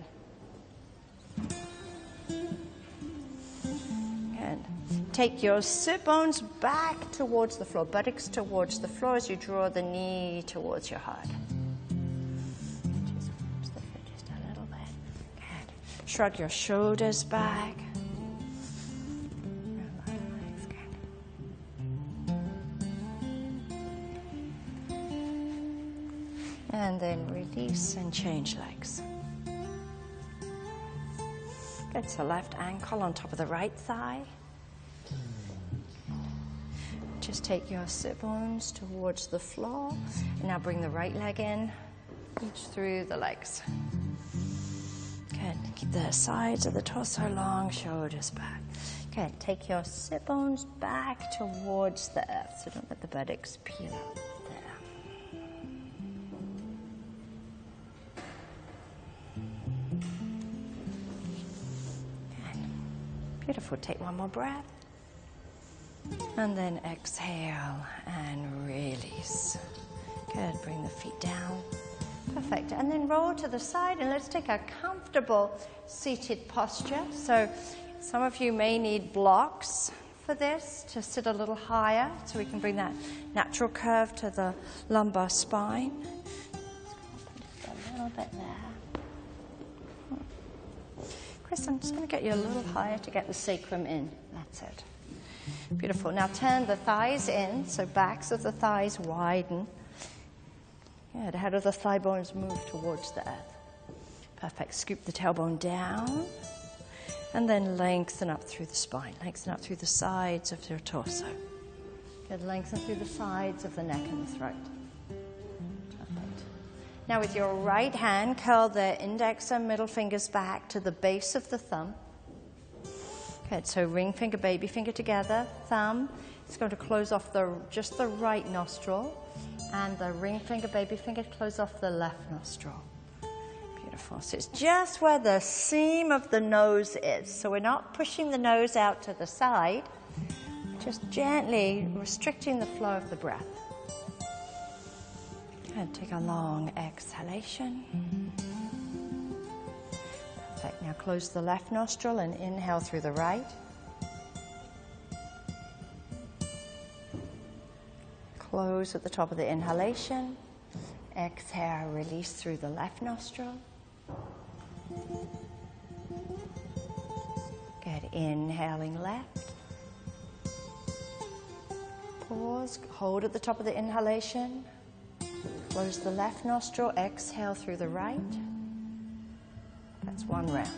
Take your sit bones back towards the floor, buttocks towards the floor as you draw the knee towards your heart. Just a little bit. Good. Shrug your shoulders back. Relax. Good. And then release and change legs. Good. So left ankle on top of the right thigh. Just take your sit bones towards the floor. And now bring the right leg in. Reach through the legs. Good. Keep the sides of the torso long, shoulders back. Okay, take your sit bones back towards the earth, so don't let the buttocks peel out there. Good. Beautiful. Take one more breath. And then exhale and release. Good. Bring the feet down. Perfect. And then roll to the side, and let's take a comfortable seated posture. So some of you may need blocks for this to sit a little higher so we can bring that natural curve to the lumbar spine. Just a little bit there. Chris, I'm just going to get you a little higher to get the sacrum in. That's it. Beautiful. Now turn the thighs in, so backs of the thighs widen. Good. The head of the thigh bones move towards the earth. Perfect. Scoop the tailbone down. And then lengthen up through the spine. Lengthen up through the sides of your torso. Good. Lengthen through the sides of the neck and the throat. Perfect. Now with your right hand, curl the index and middle fingers back to the base of the thumb. Good. So ring finger, baby finger together. Thumb is going to close off just the right nostril. And the ring finger, baby finger, close off the left nostril. Beautiful. So it's just where the seam of the nose is. So we're not pushing the nose out to the side, just gently restricting the flow of the breath. And take a long exhalation. Perfect. Now close the left nostril and inhale through the right. Close at the top of the inhalation. Exhale, release through the left nostril. Good. Inhaling left. Pause. Hold at the top of the inhalation. Close the left nostril. Exhale through the right. That's one round.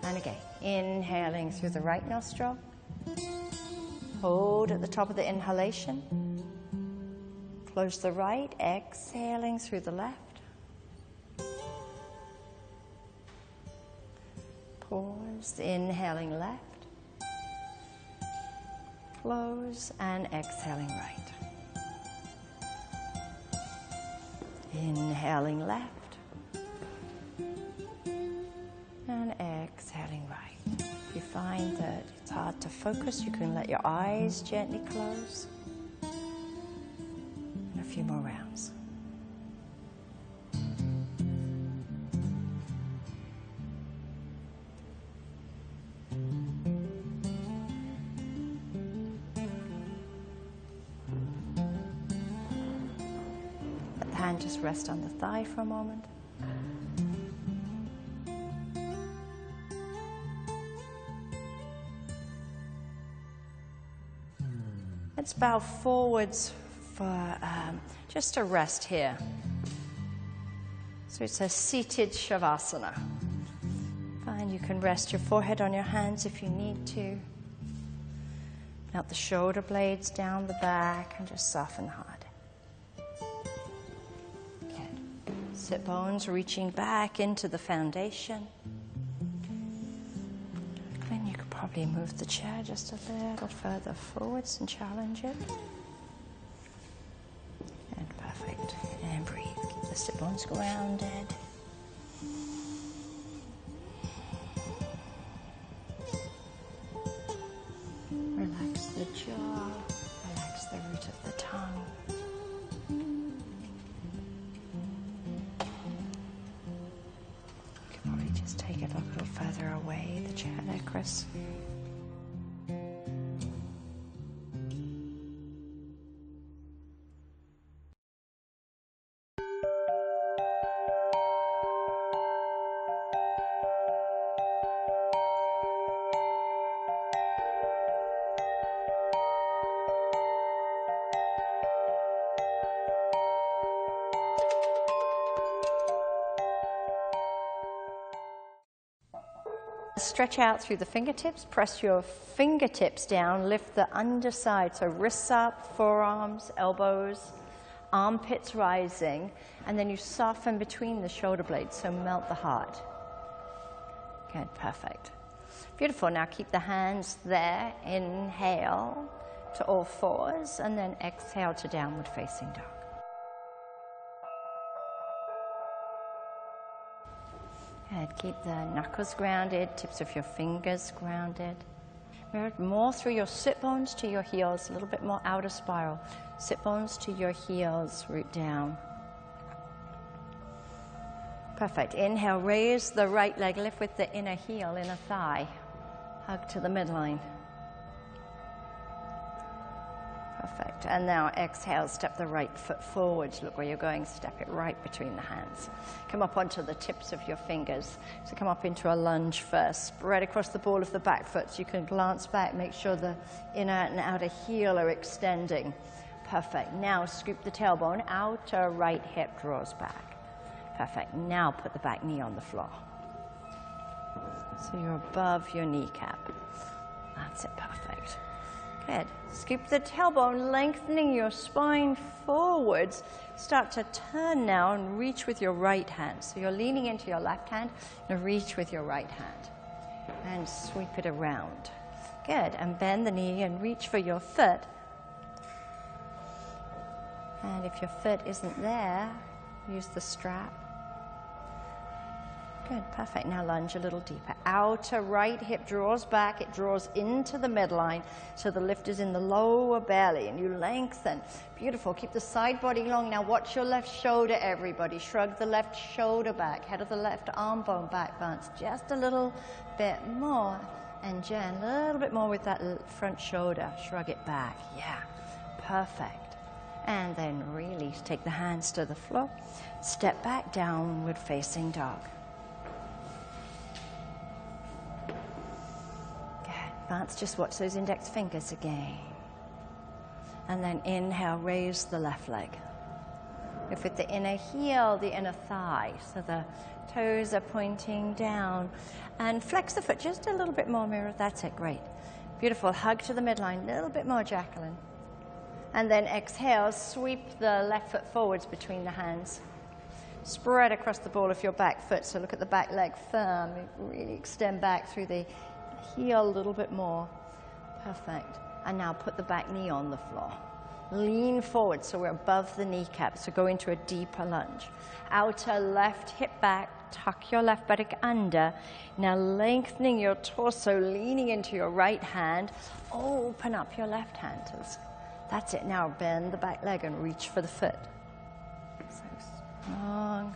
And again, inhaling through the right nostril. Hold at the top of the inhalation. Close the right, exhaling through the left. Pause, inhaling left. Close and exhaling right. Inhaling left. And exhaling right. If you find that it's hard to focus, you can let your eyes gently close. A few more rounds. Let the hand just rest on the thigh for a moment. Let's bow forwards for just a rest here. So it's a seated Shavasana. Fine, you can rest your forehead on your hands if you need to. Melt the shoulder blades down the back and just soften the heart. Good. Sit bones reaching back into the foundation. Then you could probably move the chair just a little further forwards and challenge it. Perfect. And breathe. Keep the sit bones grounded. Relax the jaw. Relax the root of the tongue. You can probably just take it a little further away, the chair there, Chris. Stretch out through the fingertips, press your fingertips down, lift the underside, so wrists up, forearms, elbows, armpits rising, and then you soften between the shoulder blades, so melt the heart. Good, perfect. Beautiful. Now keep the hands there. Inhale to all fours, and then exhale to downward facing dog. Good. Keep the knuckles grounded, tips of your fingers grounded. Mirror more through your sit bones to your heels, a little bit more outer spiral. Sit bones to your heels, root down. Perfect. Inhale, raise the right leg, lift with the inner heel, inner thigh. Hug to the midline. Perfect. And now exhale, step the right foot forward. Look where you're going, step it right between the hands. Come up onto the tips of your fingers. So come up into a lunge first. Spread across the ball of the back foot so you can glance back. Make sure the inner and outer heel are extending. Perfect. Now scoop the tailbone. Outer right hip draws back. Perfect. Now put the back knee on the floor. So you're above your kneecap. That's it. Perfect. Good. Scoop the tailbone, lengthening your spine forwards. Start to turn now and reach with your right hand. So you're leaning into your left hand and reach with your right hand. And sweep it around. Good. And bend the knee and reach for your foot. And if your foot isn't there, use the strap. Good, perfect. Now lunge a little deeper. Outer right hip draws back. It draws into the midline. So the lift is in the lower belly and you lengthen. Beautiful. Keep the side body long. Now watch your left shoulder, everybody. Shrug the left shoulder back. Head of the left arm bone back, Vance. Just a little bit more. And Jen, a little bit more with that front shoulder. Shrug it back. Yeah, perfect. And then release. Take the hands to the floor. Step back, downward facing dog. Vance, just watch those index fingers again. And then inhale, raise the left leg. Lift with the inner heel, the inner thigh, so the toes are pointing down. And flex the foot just a little bit more, Mirror. That's it, great. Beautiful, hug to the midline, a little bit more, Jacqueline. And then exhale, sweep the left foot forwards between the hands. Spread across the ball of your back foot, so look at the back leg firm. Really extend back through the heel a little bit more. Perfect. And now put the back knee on the floor. Lean forward so we're above the kneecap. So go into a deeper lunge. Outer left hip back. Tuck your left buttock under. Now lengthening your torso, leaning into your right hand. Open up your left hand. That's it. Now bend the back leg and reach for the foot. So strong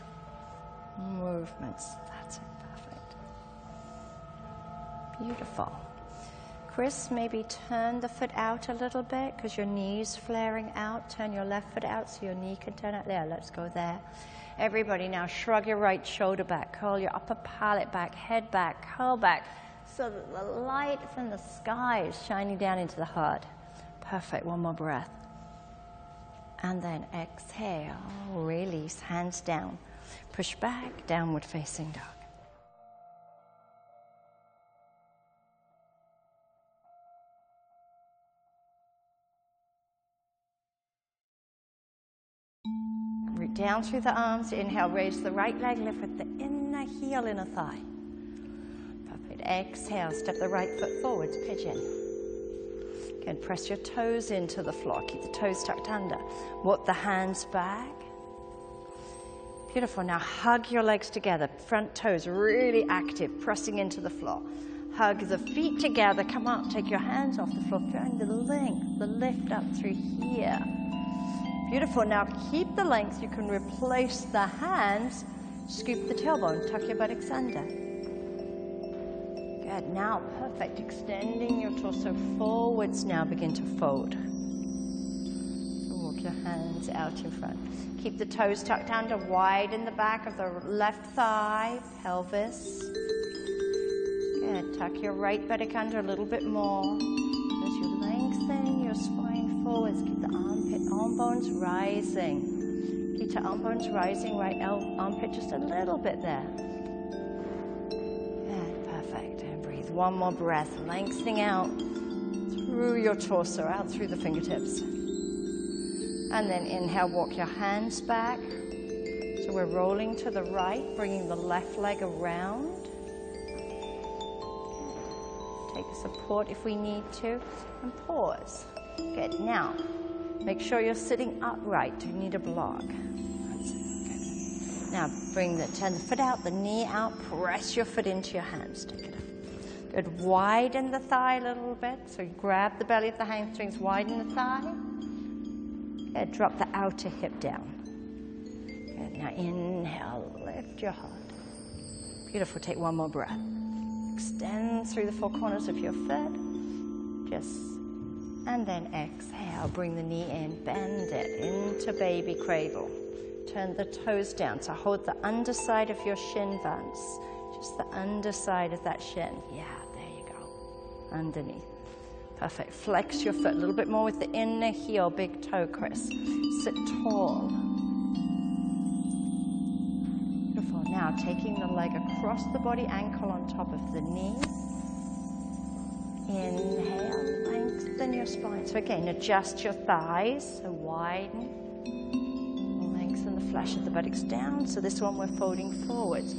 movements. That's it. Beautiful. Chris, maybe turn the foot out a little bit because your knee's flaring out. Turn your left foot out so your knee can turn out there. Let's go there. Everybody now shrug your right shoulder back. Curl your upper palate back, head back, curl back so that the light from the sky is shining down into the heart. Perfect. One more breath. And then exhale. Release. Hands down. Push back. Downward facing dog. Root down through the arms. Inhale, raise the right leg, lift with the inner heel, inner thigh. Perfect. Exhale, step the right foot forwards, pigeon. Again, press your toes into the floor. Keep the toes tucked under. Walk the hands back. Beautiful. Now hug your legs together. Front toes really active, pressing into the floor. Hug the feet together. Come up. Take your hands off the floor. Find the length, the lift up through here. Beautiful. Now keep the length. You can replace the hands. Scoop the tailbone. Tuck your buttocks under. Good. Now, perfect. Extending your torso forwards. Now begin to fold. So walk your hands out in front. Keep the toes tucked under. Widen the back of the left thigh, pelvis. Good. Tuck your right buttock under a little bit more. As you're lengthening your spine forwards, keep the arm bones rising. Keep the arm bones rising, right armpit just a little bit there. Good, perfect. And breathe one more breath, lengthening out through your torso, out through the fingertips. And then inhale, walk your hands back. So we're rolling to the right, bringing the left leg around. support if we need to, and pause. Good. Now, make sure you're sitting upright. You need a block. That's it. Good. Now, turn the foot out, the knee out, press your foot into your hands. Take it up. Good. Widen the thigh a little bit. So you grab the belly of the hamstrings, widen the thigh. Good. Drop the outer hip down. Good. Now inhale, lift your heart. Beautiful. Take one more breath. Extend through the four corners of your foot. And then exhale. Bring the knee in, bend it into baby cradle. Turn the toes down. So hold the underside of your shin bones. Just the underside of that shin. Yeah, there you go. Underneath. Perfect. Flex your foot a little bit more with the inner heel, big toe, Chris. Sit tall. Beautiful. Now taking the leg across the body, ankle on top of the knee. Inhale, lengthen your spine. So again, adjust your thighs. So widen. Lengthen the flesh of the buttocks down. So this one we're folding forwards.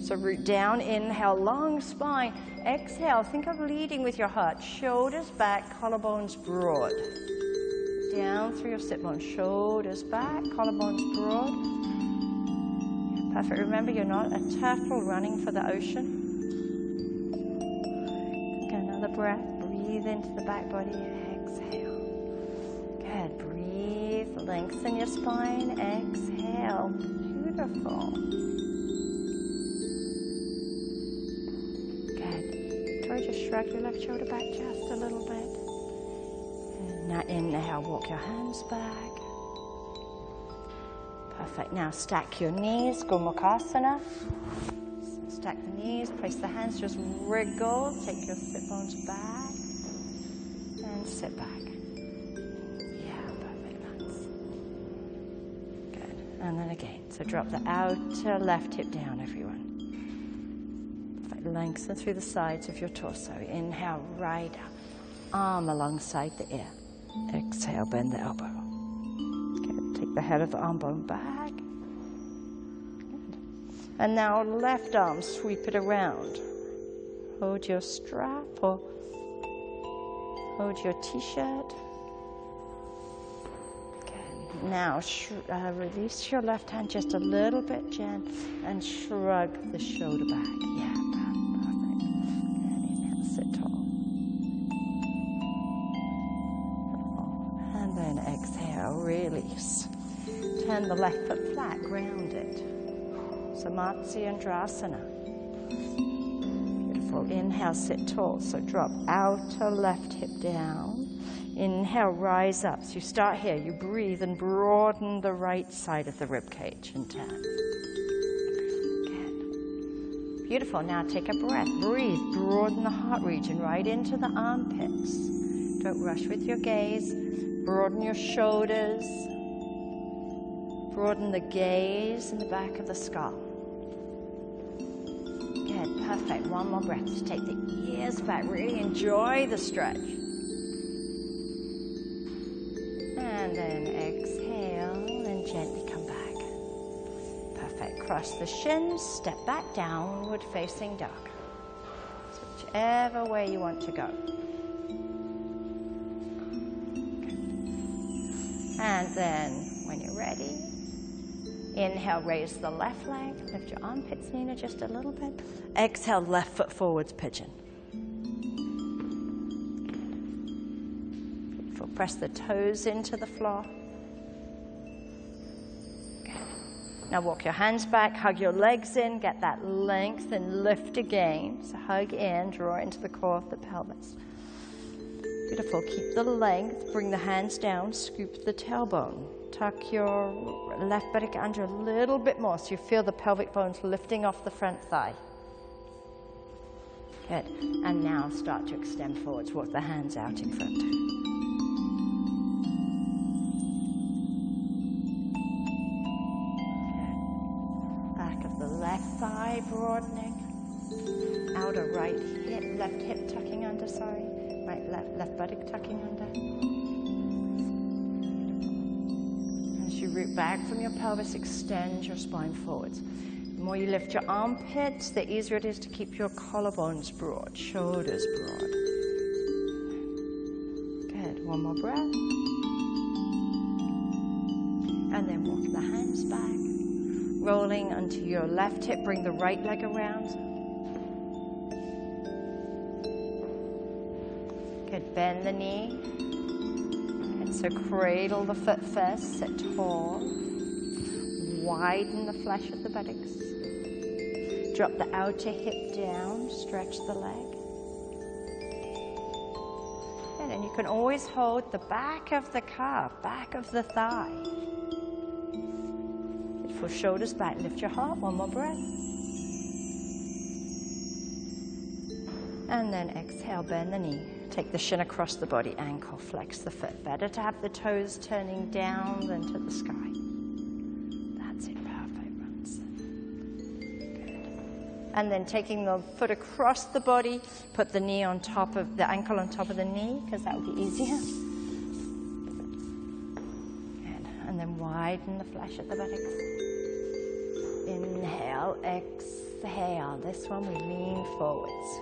So root down, inhale, long spine. Exhale, think of leading with your heart. Shoulders back, collarbones broad. Down through your sit bones. Shoulders back, collarbones broad. Yeah, perfect. Remember, you're not a turtle running for the ocean. Get another breath. Breathe into the back body. Exhale. Good. Breathe. Lengthen your spine. Exhale. Beautiful. Just shrug your left shoulder back just a little bit. And now inhale, walk your hands back. Perfect. Now stack your knees, Gomukhasana. Stack the knees, place the hands, just wriggle. Take your sit bones back. And sit back. Yeah, perfect. Nice. Good. And then again. So drop the outer left hip down, everyone. Lengthen through the sides of your torso. Inhale, right up. Arm alongside the ear. Exhale, bend the elbow. Good. Take the head of the arm bone back. Good. And now left arm, sweep it around. Hold your strap or hold your t-shirt. Good. Now release your left hand just a little bit, Jen, and shrug the shoulder back. Yeah. Release. Turn the left foot flat, ground it. So Matsyendrasana. Beautiful. Inhale, sit tall. So drop outer left hip down. Inhale, rise up. So you start here. You breathe and broaden the right side of the rib cage and turn. Good. Beautiful. Now take a breath. Breathe. Broaden the heart region right into the armpits. Don't rush with your gaze. Broaden your shoulders. Broaden the gaze in the back of the skull. Good, perfect. One more breath. Just take the ears back. Really enjoy the stretch. And then exhale and gently come back. Perfect. Cross the shins, step back, downward facing dog. So whichever way you want to go. And then, when you're ready, inhale, raise the left leg, lift your armpits, Nina, just a little bit. Exhale, left foot forwards, pigeon. Beautiful. Press the toes into the floor. Good. Now walk your hands back, hug your legs in, get that length and lift again. So hug in, draw into the core of the pelvis. Beautiful. Keep the length. Bring the hands down. Scoop the tailbone. Tuck your left buttock under a little bit more so you feel the pelvic bones lifting off the front thigh. Good. And now start to extend forwards. Walk the hands out in front. Good. Back of the left thigh broadening. Outer right hip, left hip tucking under, sorry. Right, left buttock tucking under. As you root back from your pelvis, extend your spine forwards. The more you lift your armpits, the easier it is to keep your collarbones broad, shoulders broad. One more breath. And then walk the hands back. Rolling onto your left hip, bring the right leg around. Good, bend the knee. Good, so cradle the foot first, sit tall. Widen the flesh of the buttocks. Drop the outer hip down, stretch the leg. Good, and you can always hold the back of the calf, back of the thigh. Good, full shoulders back, lift your heart, one more breath. And then exhale, bend the knee. Take the shin across the body, ankle, flex the foot. Better to have the toes turning down than to the sky. That's it, perfect, runs. Good. And then taking the foot across the body, put the knee on top of, the ankle on top of the knee, because that will be easier. Good. And then widen the flesh at the buttocks. Inhale, exhale. This one we lean forwards.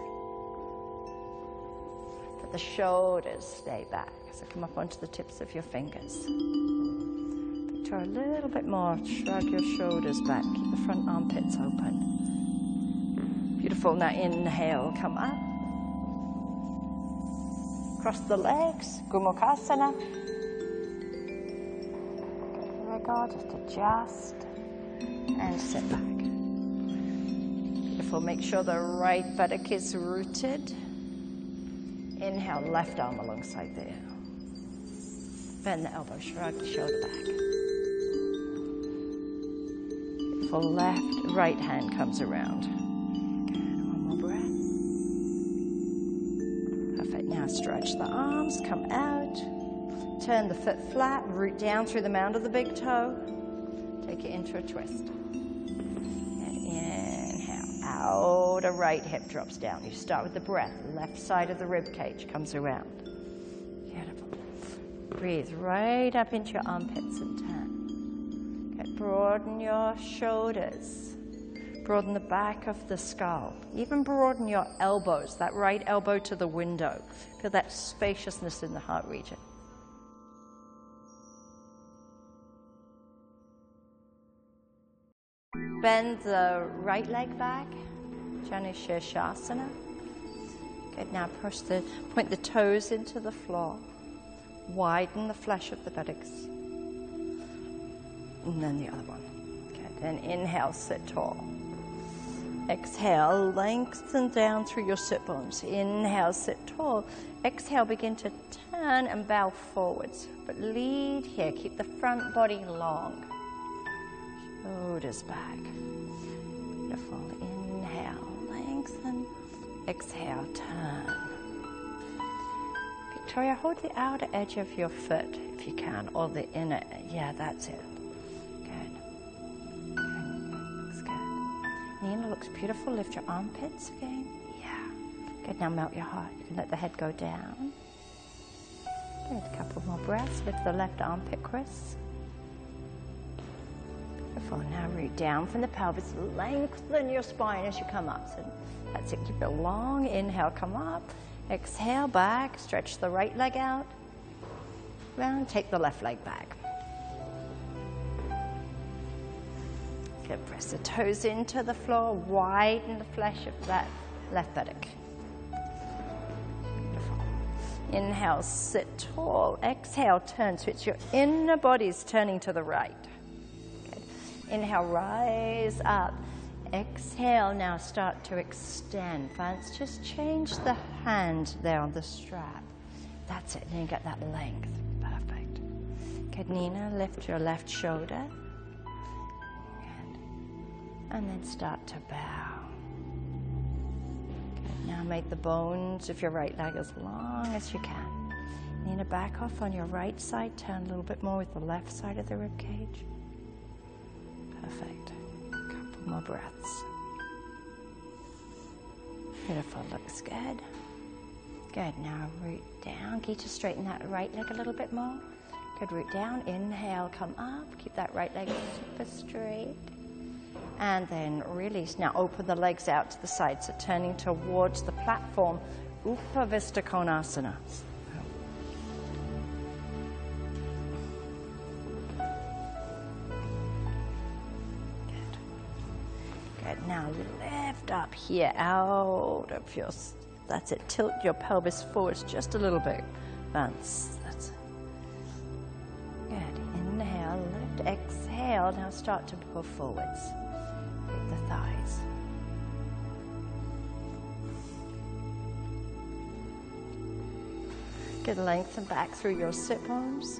The shoulders stay back, so come up onto the tips of your fingers. Try a little bit more, shrug your shoulders back, keep the front armpits open. Beautiful, now inhale, come up. Cross the legs, Gomukhasana. There we go, just adjust and sit back. Beautiful, make sure the right buttock is rooted. Inhale, left arm alongside there. Bend the elbow, shrug the shoulder back. Beautiful, left, right hand comes around. Good, one more breath. Perfect, now stretch the arms, come out. Turn the foot flat, root down through the mound of the big toe. Take it into a twist. Outer right hip drops down. You start with the breath. Left side of the rib cage comes around. Beautiful. Breathe right up into your armpits and turn. Okay, broaden your shoulders. Broaden the back of the skull. Even broaden your elbows, that right elbow to the window. Feel that spaciousness in the heart region. Bend the right leg back, Janushirshasana. Good, now point the toes into the floor. Widen the flesh of the buttocks. And then the other one. Good, then inhale, sit tall. Exhale, lengthen down through your sit bones. Inhale, sit tall. Exhale, begin to turn and bow forwards. But lead here, keep the front body long. Shoulders back. Beautiful. Inhale, lengthen. Exhale, turn. Victoria, hold the outer edge of your foot if you can, or the inner. Yeah, that's it. Good. Looks good. Nina looks beautiful. Lift your armpits again. Yeah. Good. Now melt your heart. You can let the head go down. Good. A couple more breaths. Lift the left armpit crease. Beautiful. Now root down from the pelvis. Lengthen your spine as you come up. So that's it. Keep it long. Inhale, come up. Exhale, back. Stretch the right leg out. Round. Take the left leg back. Good. Press the toes into the floor. Widen the flesh of that left buttock. Beautiful. Inhale, sit tall. Exhale, turn. So it's your inner body's turning to the right. Inhale, rise up. Exhale, now start to extend. Vance, just change the hand there on the strap. That's it, and you get that length. Perfect. Good, Nina, lift your left shoulder. Good. And then start to bow. Good, now make the bones of your right leg as long as you can. Nina, back off on your right side. Turn a little bit more with the left side of the rib cage. Perfect. A couple more breaths. Beautiful, looks good. Good, now root down. Gita, straighten that right leg a little bit more. Good, root down. Inhale, come up. Keep that right leg super straight. And then release. Now open the legs out to the side. So turning towards the platform, Upavista Konasana. Now lift up here out of your, that's it, tilt your pelvis forwards just a little bit. That's it. Good. Inhale, lift, exhale. Now start to pull forwards. Hit the thighs. Good, lengthen back through your sit bones.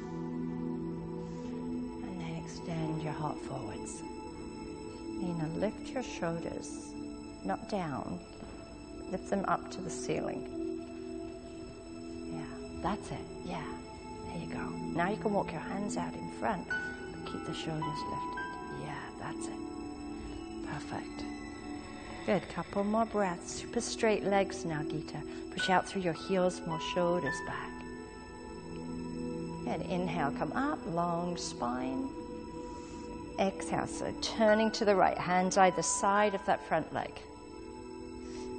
And then extend your heart forwards. Now lift your shoulders, not down. Lift them up to the ceiling. Yeah, that's it. Yeah, there you go. Now you can walk your hands out in front, but keep the shoulders lifted. Yeah, that's it. Perfect. Good, couple more breaths. Super straight legs now, Gita. Push out through your heels, more shoulders back. Good, inhale, come up, long spine. Exhale, so turning to the right, hands either side of that front leg.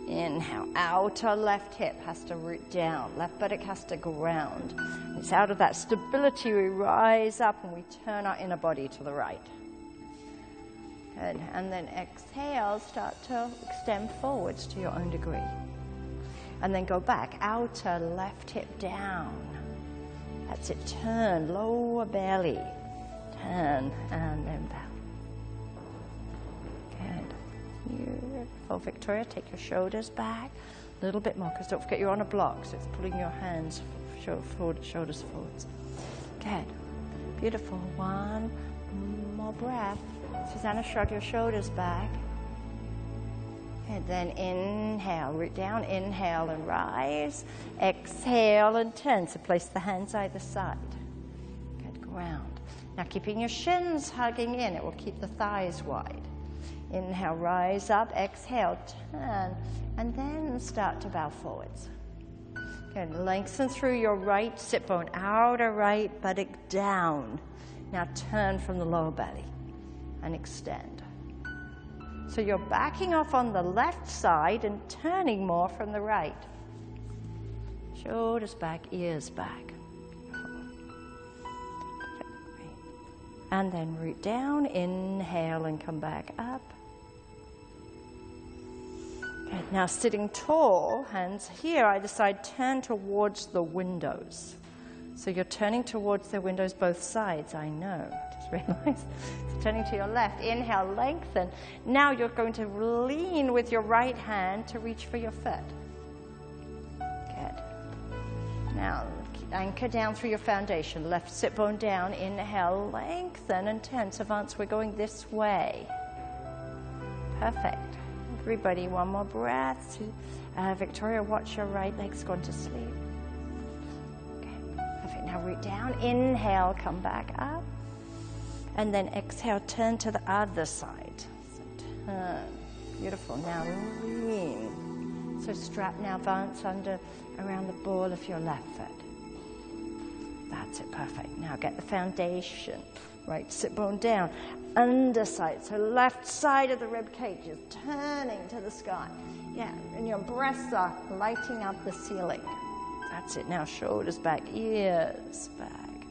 Inhale, outer left hip has to root down, left buttock has to ground. It's out of that stability we rise up and we turn our inner body to the right. Good, and then exhale, start to extend forwards to your own degree. And then go back, outer left hip down. That's it, turn, lower belly. Turn and then bow. Good. Beautiful. Victoria, take your shoulders back a little bit more, because don't forget you're on a block, so it's pulling your hands forward, shoulders forwards. Good. Beautiful. One more breath. Susanna, shrug your shoulders back. And then inhale, root down, inhale and rise. Exhale and turn. So place the hands either side. Good, ground. Now keeping your shins hugging in, it will keep the thighs wide. Inhale, rise up, exhale, turn, and then start to bow forwards. Good, lengthen through your right sit bone, outer right buttock down. Now turn from the lower belly and extend. So you're backing off on the left side and turning more from the right. Shoulders back, ears back. And then root down, inhale and come back up. Good. Now sitting tall, hands here, either side, turn towards the windows. So you're turning towards the windows both sides, I know, just realized. So turning to your left, inhale, lengthen. Now you're going to lean with your right hand to reach for your foot. Good. Now anchor down through your foundation, left sit bone down, inhale, lengthen and turn. Savants, we're going this way. Perfect. Everybody, one more breath. Victoria, watch your right leg's gone to sleep. Okay, perfect. Now root down, inhale, come back up. And then exhale, turn to the other side. So turn. Beautiful. Now lean. So strap now, Vance, under around the ball of your left foot. That's it, perfect. Now get the foundation. Right sit bone down, underside, so left side of the rib cage is turning to the sky. Yeah, and your breaths are lighting up the ceiling. That's it, now shoulders back, ears back.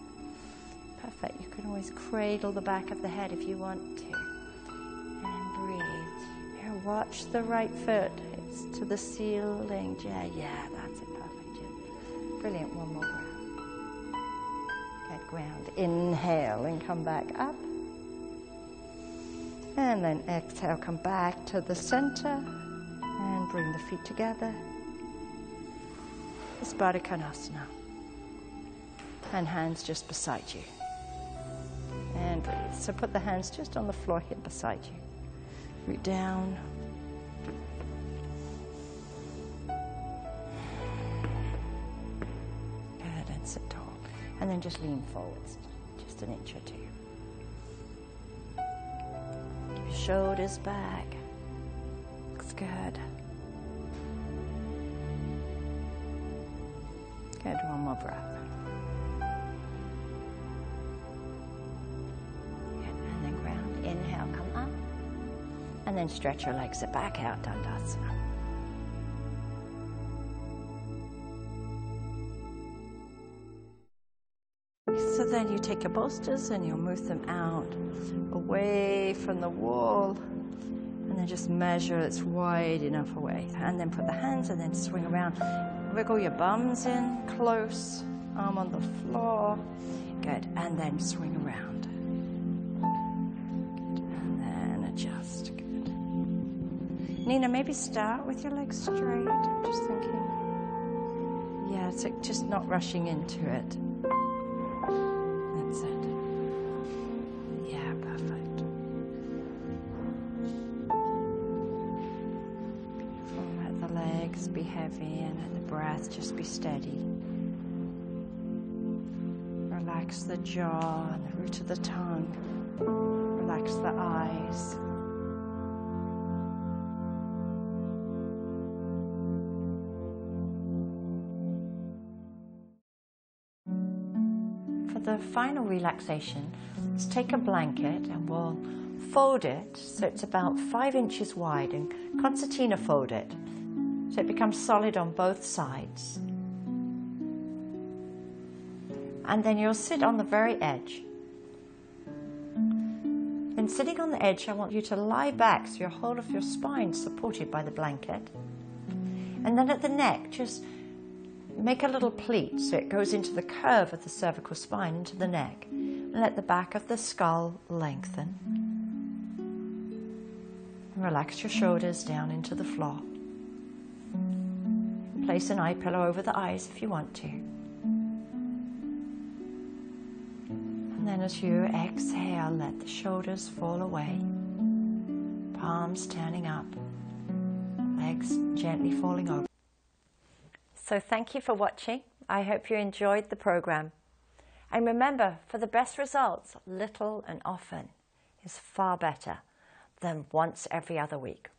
Perfect, you can always cradle the back of the head if you want to. And breathe. Here, watch the right foot, it's to the ceiling. Yeah, that's it, perfect. Yeah. Brilliant, one more breath. Ground. Inhale and come back up. And then exhale, come back to the center and bring the feet together. It's Baddha Konasana. And hands just beside you. And breathe. So put the hands just on the floor here beside you. Root down. Good, and sit tall. And then just lean forwards, just an inch or two. Keep your shoulders back. Looks good. Good, one more breath. Good, and then ground. Inhale, come up. And then stretch your legs back out, Dandasana. So then you take your bolsters and you'll move them out away from the wall And then just measure it's wide enough away. And then put the hands and then swing around. Wiggle your bums in close, arm on the floor. Good, and then swing around. Good, and then adjust. Good. Nina, maybe start with your legs straight. I'm just thinking. Yeah, it's like just not rushing into it. That's it. Yeah, perfect. Let the legs be heavy and let the breath just be steady. Relax the jaw and the root of the tongue. Relax the eyes. For the final relaxation, let's take a blanket and we'll fold it so it's about 5 inches wide, and concertina fold it so it becomes solid on both sides. And then you'll sit on the very edge. Then sitting on the edge, I want you to lie back so your whole of your spine is supported by the blanket. And then at the neck, just make a little pleat so it goes into the curve of the cervical spine into the neck. And let the back of the skull lengthen. And relax your shoulders down into the floor. Place an eye pillow over the eyes if you want to. And then as you exhale, let the shoulders fall away. Palms turning up. Legs gently falling over. So thank you for watching. I hope you enjoyed the program. And remember, for the best results, little and often is far better than once every other week.